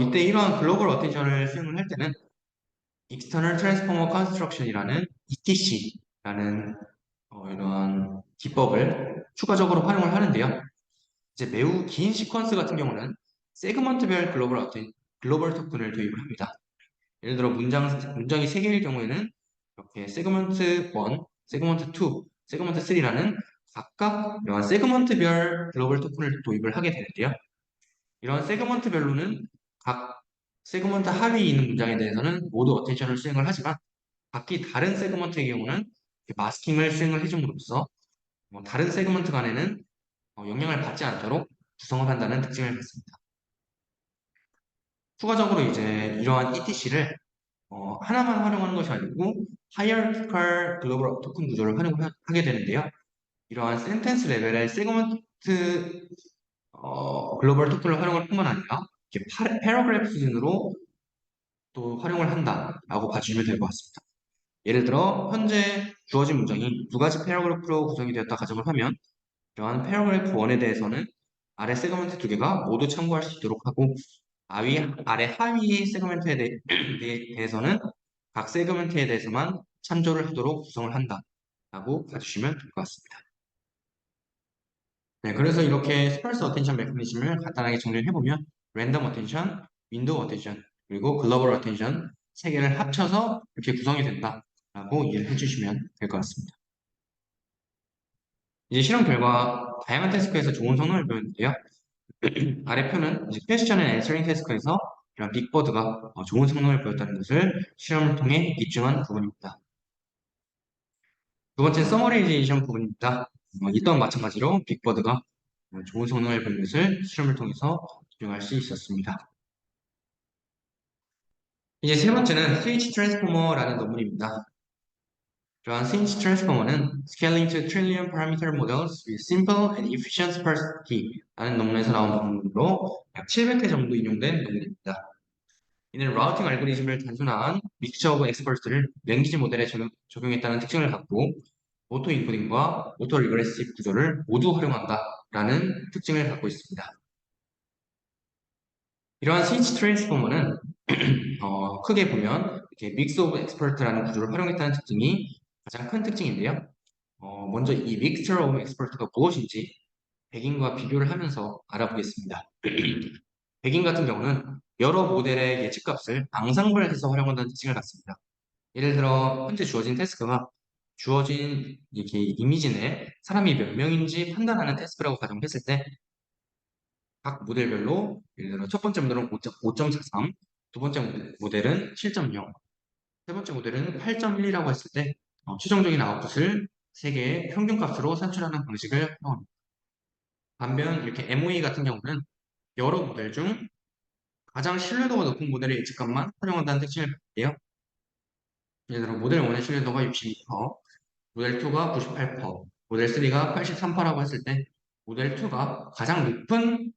이때 이러한 글로벌 어텐션을 수행을 할 때는 External Transformer Construction이라는 ETC라는 이러한 기법을 추가적으로 활용을 하는데요. 이제 매우 긴 시퀀스 같은 경우는 세그먼트별 글로벌 토큰을 도입을 합니다. 예를 들어 문장이 3개일 경우에는 이렇게 세그먼트 1, 세그먼트 2, 세그먼트 3라는 각각 이러한 세그먼트별 글로벌 토큰을 도입을 하게 되는데요. 이런 세그먼트별로는 각 세그먼트 하위에 있는 문장에 대해서는 모두 어텐션을 수행을 하지만 각기 다른 세그먼트의 경우는 마스킹을 수행을 해줌으로써 다른 세그먼트 간에는 영향을 받지 않도록 구성을 한다는 특징을 갖습니다. 추가적으로 이제 이러한 ETC를 하나만 활용하는 것이 아니고 하이어리티컬 글로벌 토큰 구조를 활용하게 되는데요. 이러한 센텐스 레벨의 세그먼트 글로벌 토큰을 활용할 뿐만 아니라 패러그래프 수준으로 또 활용을 한다라고 봐주시면 될 것 같습니다. 예를 들어 현재 주어진 문장이 두 가지 패러그래프로 구성이 되었다 가정을 하면 이러한 패러그래프 1에 대해서는 아래 세그먼트 두 개가 모두 참고할 수 있도록 하고 아래 하위 세그먼트에 대해서는 각 세그먼트에 대해서만 참조를 하도록 구성을 한다라고 봐주시면 될 것 같습니다. 네, 그래서 이렇게 스펄스 어텐션 메커니즘을 간단하게 정리를 해보면 랜덤 어텐션, 윈도우 어텐션, 그리고 글로벌 어텐션 세 개를 합쳐서 이렇게 구성이 된다라고 이해를 해주시면 될 것 같습니다. 이제 실험 결과 다양한 태스크에서 좋은 성능을 보였는데요. 아래 표는 이제 퀘스천 앤 앤서링 태스크에서 이런 빅버드가 좋은 성능을 보였다는 것을 실험을 통해 입증한 부분입니다. 두 번째 서머레이제이션 부분입니다. 이 또한 마찬가지로 빅버드가 좋은 성능을 보인 것을 실험을 통해서 입증할 수 있었습니다. 이제 세 번째는 스위치 트랜스포머라는 논문입니다. 이러한 스위치 트랜스포머는 Scaling to Trillion Parameter Models with Simple and Efficient Sparsity 라는 논문에서 나온 논문으로 약 700회 정도 인용된 논문입니다. 이는 라우팅 알고리즘을 단순한 믹스처 오브 엑스퍼트를 랭귀지 모델에 적용했다는 특징을 갖고 오토 인코딩과 오토 리그레시브 구조를 모두 활용한다라는 특징을 갖고 있습니다. 이러한 스위치 트랜스포머는 크게 보면 이렇게 믹스 오브 엑스퍼트라는 구조를 활용했다는 특징이 가장 큰 특징인데요. 먼저 이 믹스처 오브 엑스퍼트가 무엇인지 백인과 비교를 하면서 알아보겠습니다. 백인 같은 경우는 여러 모델의 예측값을 앙상블해서 활용한다는 특징을 갖습니다. 예를 들어 현재 주어진 태스크가 주어진 이렇게 이미지 내에 사람이 몇 명인지 판단하는 태스크라고 가정했을 때 각 모델별로 예를 들어 첫 번째 모델은 5.43, 두 번째 모델은 7.0, 세 번째 모델은 8.1이라고 했을 때 최종적인 아웃풋을 세 개의 평균값으로 산출하는 방식을 활용합니다. 반면 이렇게 MOE 같은 경우는 여러 모델 중 가장 신뢰도가 높은 모델의 예측값만 활용한다는 특징을 갖는데요. 예를 들어 모델 1의 신뢰도가 62%, 모델 2가 98%, 모델 3가 83%라고 했을 때 모델 2가 가장 높은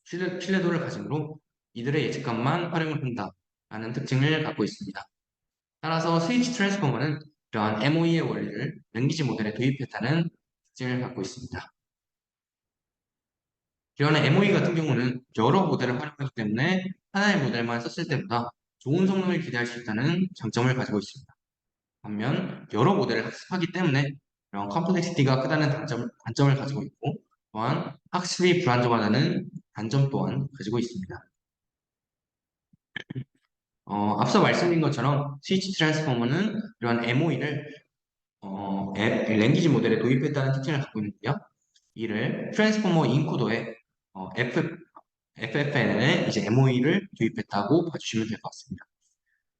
신뢰도를 가지므로 이들의 예측값만 활용을 한다라는 특징을 갖고 있습니다. 따라서 스위치 트랜스포머는 이러한 MOE의 원리를 랭귀지 모델에 도입했다는 특징을 갖고 있습니다. 이러한 MOE 같은 경우는 여러 모델을 활용하기 때문에 하나의 모델만 썼을 때보다 좋은 성능을 기대할 수 있다는 장점을 가지고 있습니다. 반면 여러 모델을 학습하기 때문에 이런 컴플렉시티가 크다는 단점을 가지고 있고 또한 학습이 불안정하다는 단점 또한 가지고 있습니다. 앞서 말씀드린 것처럼 스위치 트랜스포머는 이러한 MOE를 랭귀지 모델에 도입했다는 특징을 갖고 있는데요. 이를 트랜스포머 인코더에 FFN에 이제 MOE를 도입했다고 봐주시면 될 것 같습니다.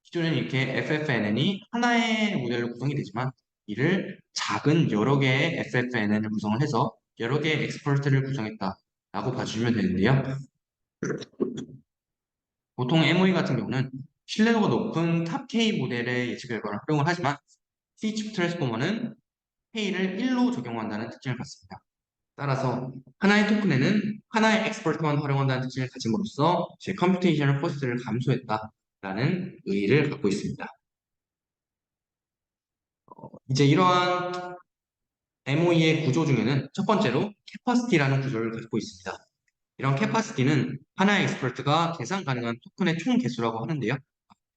기존에는 이렇게 FFNN이 하나의 모델로 구성이 되지만 이를 작은 여러 개의 FFNN을 구성을 해서 여러 개의 엑스퍼트를 구성했다라고 봐주시면 되는데요. 보통 MOE 같은 경우는 신뢰도가 높은 탑 K 모델의 예측 결과를 활용을 하지만 C칩 트랜스포머는 K를 1로 적용한다는 특징을 갖습니다. 따라서 하나의 토큰에는 하나의 엑스퍼트만 활용한다는 특징을 가짐으로써 제 컴퓨테이셔널 코스트를 감소했다라는 의의를 갖고 있습니다. 이제 이러한 MOE의 구조 중에는 첫 번째로 캐퍼시티라는 구조를 가지고 있습니다. 이런 캐퍼시티는 하나의 엑스퍼트가 계산 가능한 토큰의 총 개수라고 하는데요.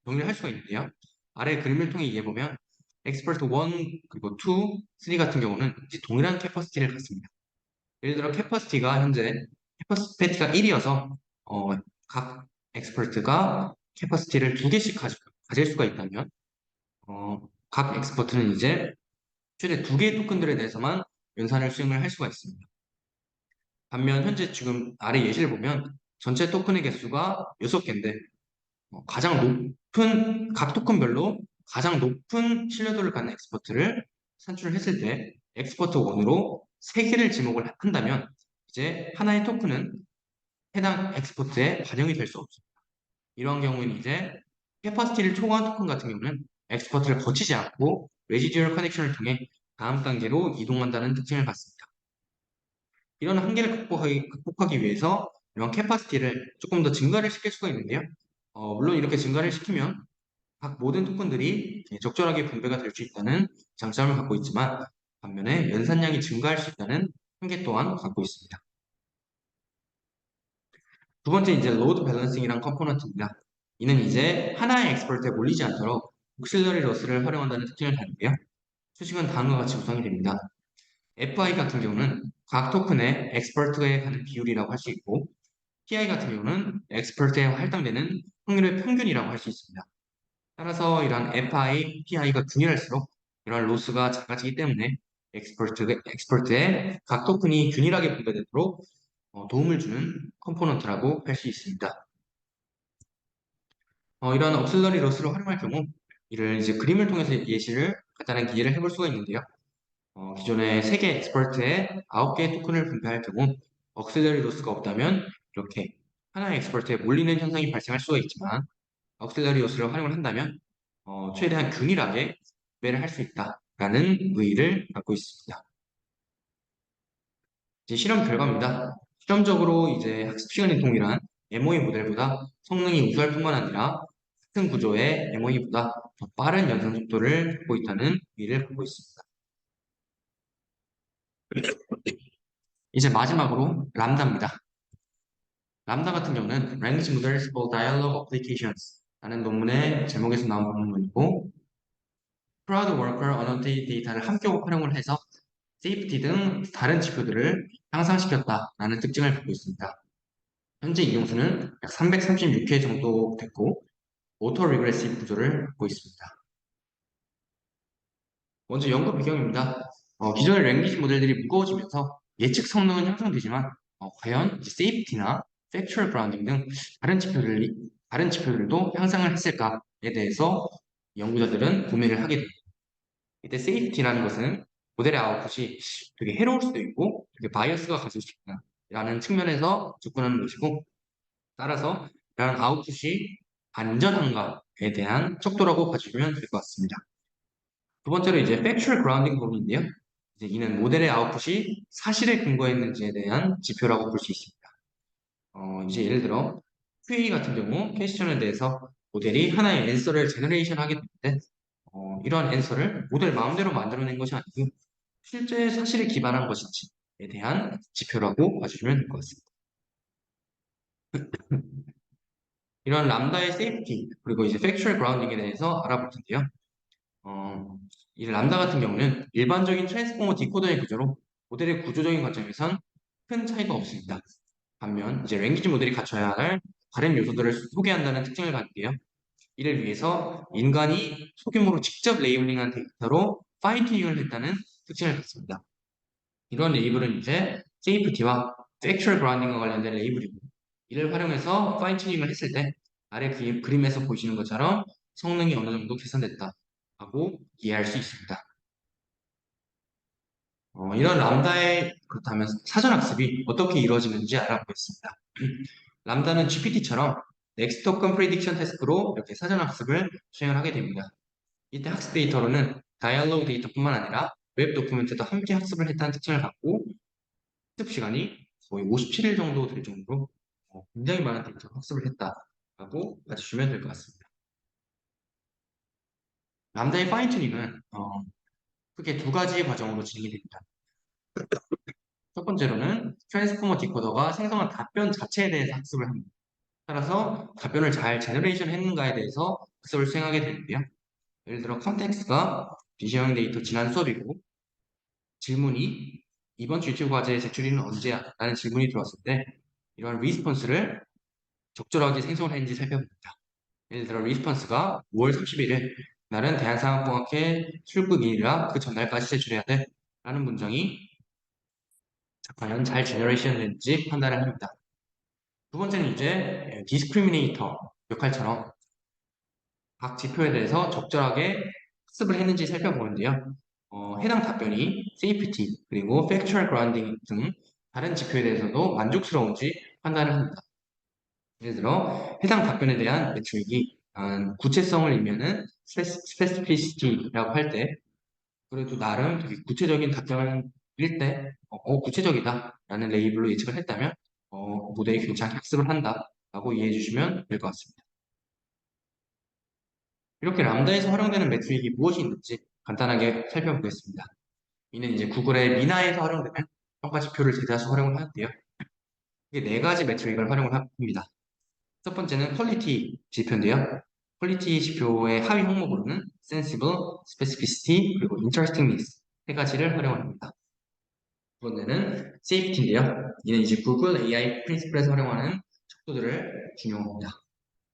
정리를 할 수가 있는데요. 아래 그림을 통해 이해해 보면 엑스퍼트 1 그리고 2, 3 같은 경우는 이제 동일한 캐퍼시티를 갖습니다. 예를 들어 캐퍼시티가 현재 캐퍼시티가 1이어서 각 엑스퍼트가 캐퍼시티를 2개씩 가질 수가 있다면 각 엑스퍼트는 이제 최대 2개의 토큰들에 대해서만 연산을 수행을 할 수가 있습니다. 반면 현재 지금 아래 예시를 보면 전체 토큰의 개수가 6개인데 가장 높은 각 토큰별로 가장 높은 신뢰도를 갖는 엑스퍼트를 산출을 했을 때 엑스퍼트 1으로 3개를 지목을 한다면 이제 하나의 토큰은 해당 엑스퍼트에 반영이 될 수 없습니다. 이러한 경우에는 이제 캐퍼시티를 초과한 토큰 같은 경우는 엑스퍼트를 거치지 않고 레지듀얼 커넥션을 통해 다음 단계로 이동한다는 특징을 갖습니다. 이런 한계를 극복하기 위해서 이런 캐퍼시티를 조금 더 증가를 시킬 수가 있는데요. 물론 이렇게 증가를 시키면 각 모든 토큰들이 적절하게 분배가 될 수 있다는 장점을 갖고 있지만 반면에 연산량이 증가할 수 있다는 한계 또한 갖고 있습니다. 두 번째 이제 로드 밸런싱이란 컴포넌트입니다. 이는 이제 하나의 엑스퍼트에 몰리지 않도록 옥실러리 로스를 활용한다는 특징을 가지고요. 수식은 다음과 같이 구성이 됩니다. FI 같은 경우는 각 토큰의 엑스퍼트에 가는 비율이라고 할 수 있고 PI 같은 경우는 엑스퍼트에 할당되는 확률의 평균이라고 할 수 있습니다. 따라서 이런 FI, PI가 균일할수록 이런 로스가 작아지기 때문에 엑스퍼트의 각 토큰이 균일하게 분배되도록 도움을 주는 컴포넌트라고 할 수 있습니다. 이러한 억실러리 로스를 활용할 경우 이를 이제 그림을 통해서 예시를 간단하게 이해를 해볼 수가 있는데요. 기존의 3개 엑스퍼트에 9개의 토큰을 분배할 경우 억실러리 로스가 없다면 이렇게 하나의 엑스퍼트에 몰리는 현상이 발생할 수가 있지만 억실러리 로스를 활용을 한다면 최대한 균일하게 분배를 할 수 있다라는 의의를 갖고 있습니다. 이제 실험 결과입니다. 실험적으로 이제 학습 시간이 동일한 MOE 모델보다 성능이 우수할 뿐만 아니라 같은 구조의 MOE보다 더 빠른 연산 속도를 갖고 있다는 의의를 갖고 있습니다. 이제 마지막으로 람다입니다. 람다 같은 경우는 Language Models for Dialogue Applications 라는 논문의 제목에서 나온 논문이고 Crowd Worker Annotated 데이터를 함께 활용을 해서 Safety 등 다른 지표들을 향상시켰다라는 특징을 갖고 있습니다. 현재 이용수는 약 336회 정도 됐고 오토 리그레시브 구조를 갖고 있습니다. 먼저 연구 배경입니다. 기존의 랭귀지 모델들이 무거워지면서 예측 성능은 향상되지만 과연 이제 세이프티나 팩츄얼 브라운딩 등 다른 지표들도 향상을 했을까에 대해서 연구자들은 고민을 하게 됩니다. 이때 세이프티라는 것은 모델의 아웃풋이 되게 해로울 수도 있고 되게 바이어스가 가질 수 있다라는 측면에서 접근하는 것이고 따라서 이런 아웃풋이 안전한가에 대한 척도라고 봐주시면 될 것 같습니다. 두 번째로 이제 factual grounding 부분인데요. 이제 이는 모델의 아웃풋이 사실에 근거했는지에 대한 지표라고 볼 수 있습니다. 이제 예를 들어 QA 같은 경우 퀘스천에 대해서 모델이 하나의 앤서를 제너레이션 하게 되는데 이러한 앤서를 모델 마음대로 만들어낸 것이 아니고 실제 사실에 기반한 것인지에 대한 지표라고 봐주시면 될 것 같습니다. 이런 람다의 세이프티 그리고 이제 팩츄얼 그라운딩에 대해서 알아볼 텐데요. 이 람다 같은 경우는 일반적인 트랜스포머 디코더의 구조로 모델의 구조적인 관점에선 큰 차이가 없습니다. 반면 이제 랭귀지 모델이 갖춰야 할 다른 요소들을 소개한다는 특징을 갖는데요. 이를 위해서 인간이 소규모로 직접 레이블링한 데이터로 파인 튜닝을 했다는 특징을 갖습니다. 이런 레이블은 이제 세이프티와 팩츄얼 그라운딩과 관련된 레이블이고 이를 활용해서 파인 튜닝을 했을 때 아래 그림에서 보시는 것처럼 성능이 어느 정도 개선됐다 하고 이해할 수 있습니다. 이런 람다의 그렇다면 사전학습이 어떻게 이루어지는지 알아보겠습니다. 람다는 GPT처럼 넥스트 토큰 프리딕션 태스크로 이렇게 사전학습을 수행을 하게 됩니다. 이때 학습 데이터로는 다이얼로그 데이터뿐만 아니라 웹 도큐멘트도 함께 학습을 했다는 특징을 갖고 학습 시간이 거의 57일 정도 될 정도로 굉장히 많은 데이터 학습을 했다라고 봐주시면 될 것 같습니다. 람다의 파인 튜닝은 크게 두 가지 과정으로 진행이 됩니다. 첫 번째로는 트랜스포머 디코더가 생성한 답변 자체에 대해서 학습을 합니다. 따라서 답변을 잘 제너레이션 했는가에 대해서 학습을 수행하게 되는데요. 예를 들어 컨텍스트가 비시형 데이터 지난 수업이고 질문이 이번 주 유튜브 과제 제출일은 언제야? 라는 질문이 들어왔을 때 이러한 리스폰스를 적절하게 생성을 했는지 살펴봅니다. 예를 들어 리스폰스가 5월 31일 날은 대한상업공학회 출국일이라 그 전날까지 제출해야 돼 라는 문장이 과연 잘 제너레이션 됐는지 판단을 합니다. 두 번째는 이제 디스크리미네이터 역할처럼 각 지표에 대해서 적절하게 학습을 했는지 살펴보는데요. 해당 답변이 safety 그리고 factual grounding 등 다른 지표에 대해서도 만족스러운지 판단을 합니다. 예를 들어 해당 답변에 대한 매트릭이 구체성을 의미하는 specificity라고 할 때 그래도 나름 되게 구체적인 답변일 때 구체적이다 라는 레이블로 예측을 했다면 모델이 괜찮게 학습을 한다 라고 이해해 주시면 될 것 같습니다. 이렇게 람다에서 활용되는 매트릭이 무엇이 있는지 간단하게 살펴보겠습니다. 이는 이제 구글의 미나에서 활용되는 평가 지표를 대다수 활용을 하는데요. 이게 네 가지 매트릭을 활용을 합니다. 첫 번째는 퀄리티 지표인데요. 퀄리티 지표의 하위 항목으로는 sensible, specificity, 그리고 interestingness 세 가지를 활용합니다. 두 번째는 safety인데요. 이는 이제 구글 AI 프린시플에서 활용하는 척도들을 중요합니다.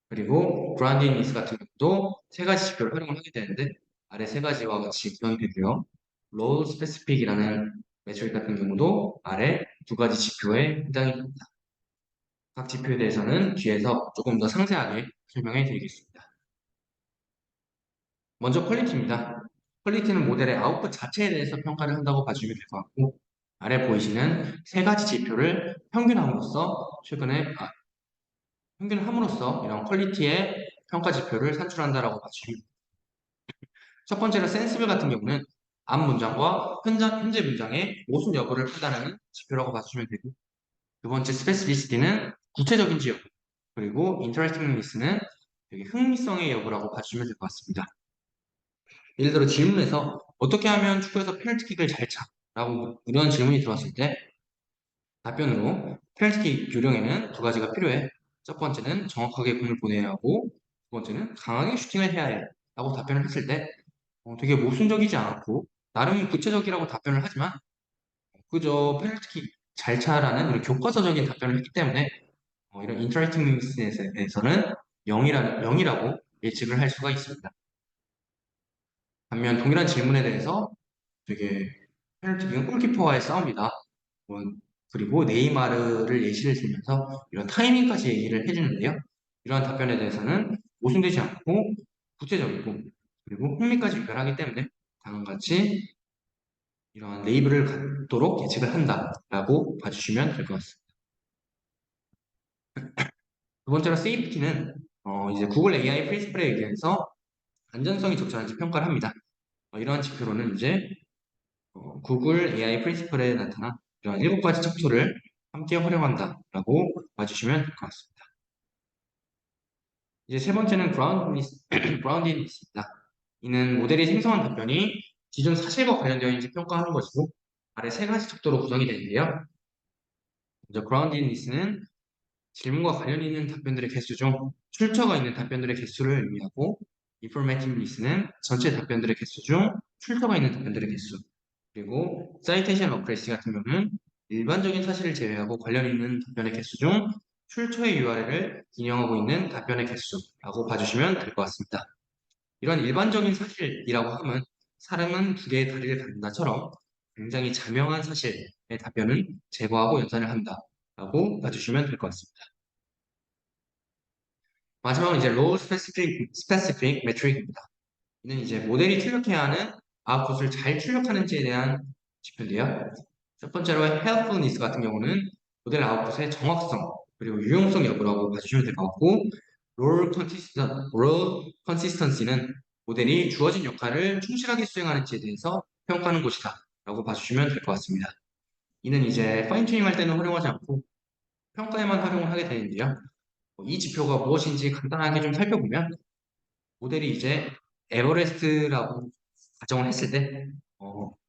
그리고 groundedness 같은 경우도 세 가지 지표를 활용을 하게 되는데 아래 세 가지와 같이 구성이 되고요. role specific이라는 매트릭 같은 경우도 아래 두 가지 지표에 해당이 됩니다. 각 지표에 대해서는 뒤에서 조금 더 상세하게 설명해 드리겠습니다. 먼저 퀄리티입니다. 퀄리티는 모델의 아웃풋 자체에 대해서 평가를 한다고 봐주시면 될 것 같고 아래 보이시는 세 가지 지표를 평균함으로써 이런 퀄리티의 평가 지표를 산출한다라고 봐주시면 됩니다. 첫 번째로 센스빌 같은 경우는 앞 문장과 현재 문장의 모순 여부를 판단하는 지표라고 봐주시면 되고 두 번째 스페시피시티는 구체적인지 여부 그리고 인터랙티브니스는 되게 흥미성의 여부라고 봐주시면 될 것 같습니다. 예를 들어 질문에서 어떻게 하면 축구에서 페널티킥을 잘 차? 라고 이런 질문이 들어왔을 때 답변으로 페널티킥 요령에는 두 가지가 필요해. 첫 번째는 정확하게 공을 보내야 하고 두 번째는 강하게 슈팅을 해야 해. 라고 답변을 했을 때 되게 모순적이지 않았고 나름 구체적이라고 답변을 하지만 그저 페널티킥 잘 차라는 이런 교과서적인 답변을 했기 때문에 이런 인터랙티브니스에 대해서는 0이라고 예측을 할 수가 있습니다. 반면 동일한 질문에 대해서 되게 페널티킥은 골키퍼와의 싸움이다. 뭐, 그리고 네이마르를 예시를 들면서 이런 타이밍까지 얘기를 해주는데요. 이러한 답변에 대해서는 모순되지 않고 구체적이고 그리고 흥미까지 유발하기 때문에 다음과 같이 이러한 레이블을 갖도록 예측을 한다라고 봐주시면 될 것 같습니다. 두 번째로 세이프티는 이제 구글 AI 프린시플에 의해서 안전성이 적절한지 평가를 합니다. 이러한 지표로는 이제 구글 AI 프린시플에 나타난 이러한 7가지 척도를 함께 활용한다라고 봐주시면 될 것 같습니다. 이제 세 번째는 그라운딩입니다. 이는 모델이 생성한 답변이 기존 사실과 관련되어 있는지 평가하는 것이고 아래 세 가지 척도로 구성이 되는데요. 먼저 그라운딩리스는 질문과 관련 있는 답변들의 개수 중 출처가 있는 답변들의 개수를 의미하고 informative list는 전체 답변들의 개수 중 출처가 있는 답변들의 개수 그리고 citation accuracy 같은 경우는 일반적인 사실을 제외하고 관련 있는 답변의 개수 중 출처의 URL을 인용하고 있는 답변의 개수라고 봐주시면 될 것 같습니다. 이런 일반적인 사실이라고 하면 사람은 두 개의 다리를 갖는다처럼 굉장히 자명한 사실의 답변은 제거하고 연산을 한다라고 봐주시면 될 것 같습니다. 마지막은 이제 Role Specific Metric입니다. 이는 이제 모델이 출력해야 하는 아웃풋을 잘 출력하는지에 대한 지표인데요. 첫 번째로 helpfulness 같은 경우는 모델 아웃풋의 정확성 그리고 유용성 여부라고 봐주시면 될 것 같고 role consistency는 모델이 주어진 역할을 충실하게 수행하는지에 대해서 평가하는 곳이다 라고 봐주시면 될 것 같습니다. 이는 이제 파인튜닝 할 때는 활용하지 않고 평가에만 활용을 하게 되는데요. 이 지표가 무엇인지 간단하게 좀 살펴보면 모델이 이제 에버레스트라고 가정을 했을 때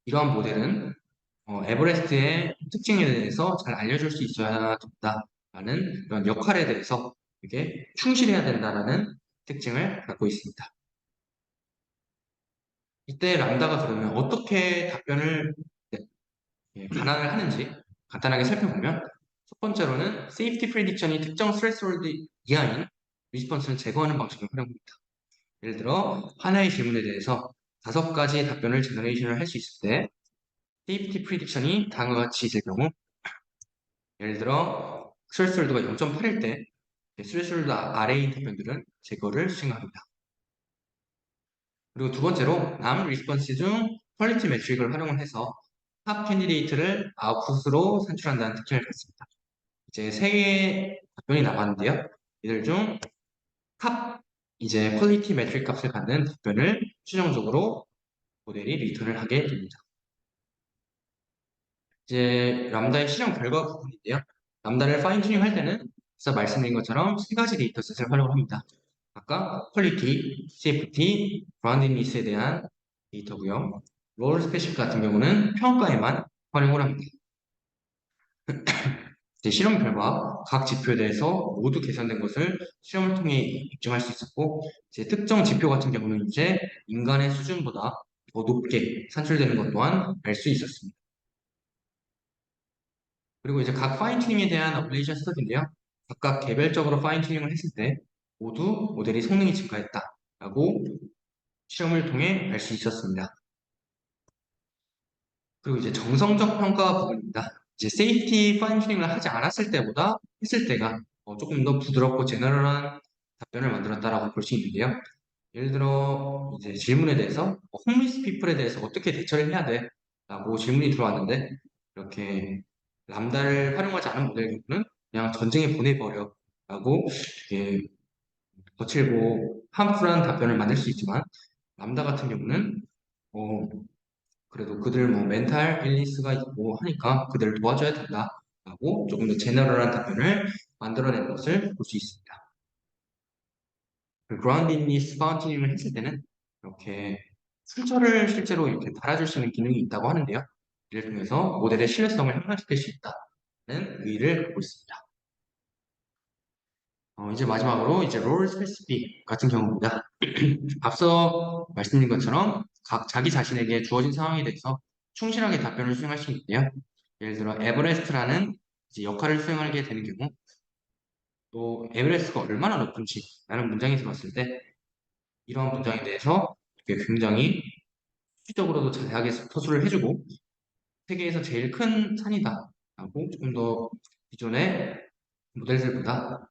이러한 모델은 에버레스트의 특징에 대해서 잘 알려줄 수 있어야 된다라는 그런 역할에 대해서 이게 충실해야 된다라는 특징을 갖고 있습니다. 이때 람다가 그러면 어떻게 답변을 반환을 하는지 간단하게 살펴보면 첫 번째로는 세이프티 프레딕션이 특정 스트레스홀드 이하인 리스폰스를 제거하는 방식을 활용합니다. 예를 들어 하나의 질문에 대해서 5가지 답변을 제너레이션을 할 수 있을 때 세이프티 프리딕션이 다음과 같이 있을 경우 예를 들어 스트레스홀드가 0.8일 때 스트레스홀드 아래인 답변들은 제거를 수행합니다. 그리고 두 번째로 남 리스폰스 중 퀄리티 매트릭을 활용을 해서 탑 캔디데이트를 아웃풋으로 산출한다는 특징을 갖습니다. 이제 세 개의 답변이 나왔는데요. 이들 중 탑 이제 퀄리티 매트릭 값을 갖는 답변을 최종적으로 모델이 리턴을 하게 됩니다. 이제 람다의 실험 결과 부분인데요. 람다를 파인튜닝 할 때는 앞서 말씀드린 것처럼 세 가지 데이터셋을 활용을 합니다. 아까 퀄리티, 세이프티, 브라운딩리스에 대한 데이터고요. 롤 스페시픽 같은 경우는 평가에만 활용을 합니다. 이제 실험 결과 각 지표에 대해서 모두 계산된 것을 실험을 통해 입증할 수 있었고 이제 특정 지표 같은 경우는 이제 인간의 수준보다 더 높게 산출되는 것 또한 알 수 있었습니다. 그리고 이제 각 파인튜닝에 대한 어플레이션 스터디인데요. 각각 개별적으로 파인튜닝을 했을 때 모두 모델이 성능이 증가했다라고 실험을 통해 알 수 있었습니다. 그리고 이제 정성적 평가 부분입니다. 이제 세이프티 파인튜닝을 하지 않았을 때보다 했을 때가 조금 더 부드럽고 제너럴한 답변을 만들었다라고 볼 수 있는데요. 예를 들어 이제 질문에 대해서 홈리스 피플에 대해서 어떻게 대처를 해야 돼? 라고 질문이 들어왔는데 이렇게 람다를 활용하지 않은 모델 경우는 그냥 전쟁에 보내버려 라고 이렇게 거칠고 함풀한 답변을 만들 수 있지만 람다 같은 경우는 어, 그래도 그들 뭐 멘탈 일리스가 있고 하니까 그들을 도와줘야 된다 라고 조금 더 제너럴한 답변을 만들어낸 것을 볼 수 있습니다. 그라운딩리스 파운티닝을 했을 때는 이렇게 출처를 실제로 이렇게 달아줄 수 있는 기능이 있다고 하는데요. 이를 통해서 모델의 신뢰성을 향상시킬 수 있다는 의의를 갖고 있습니다. 이제 마지막으로 이제 롤 스페시픽 같은 경우입니다. 앞서 말씀드린 것처럼 각 자기 자신에게 주어진 상황에 대해서 충실하게 답변을 수행할 수 있는데요. 예를 들어 에버레스트라는 이제 역할을 수행하게 되는 경우 또 에버레스트가 얼마나 높은지 라는 문장이 들어왔을 때 이러한 문장에 대해서 굉장히 수치적으로도 자세하게 서술을 해주고 세계에서 제일 큰 산이다 라고 조금 더 기존의 모델들보다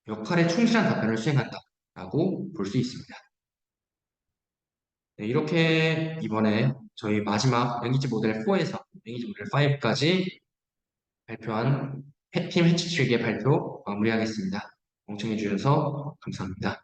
역할에 충실한 답변을 수행한다 라고 볼 수 있습니다. 네, 이렇게 이번에 저희 마지막 랭귀지 모델 4에서 랭귀지 모델 5까지 발표한 팀 해치트릭의 발표 마무리하겠습니다. 경청해 주셔서 감사합니다.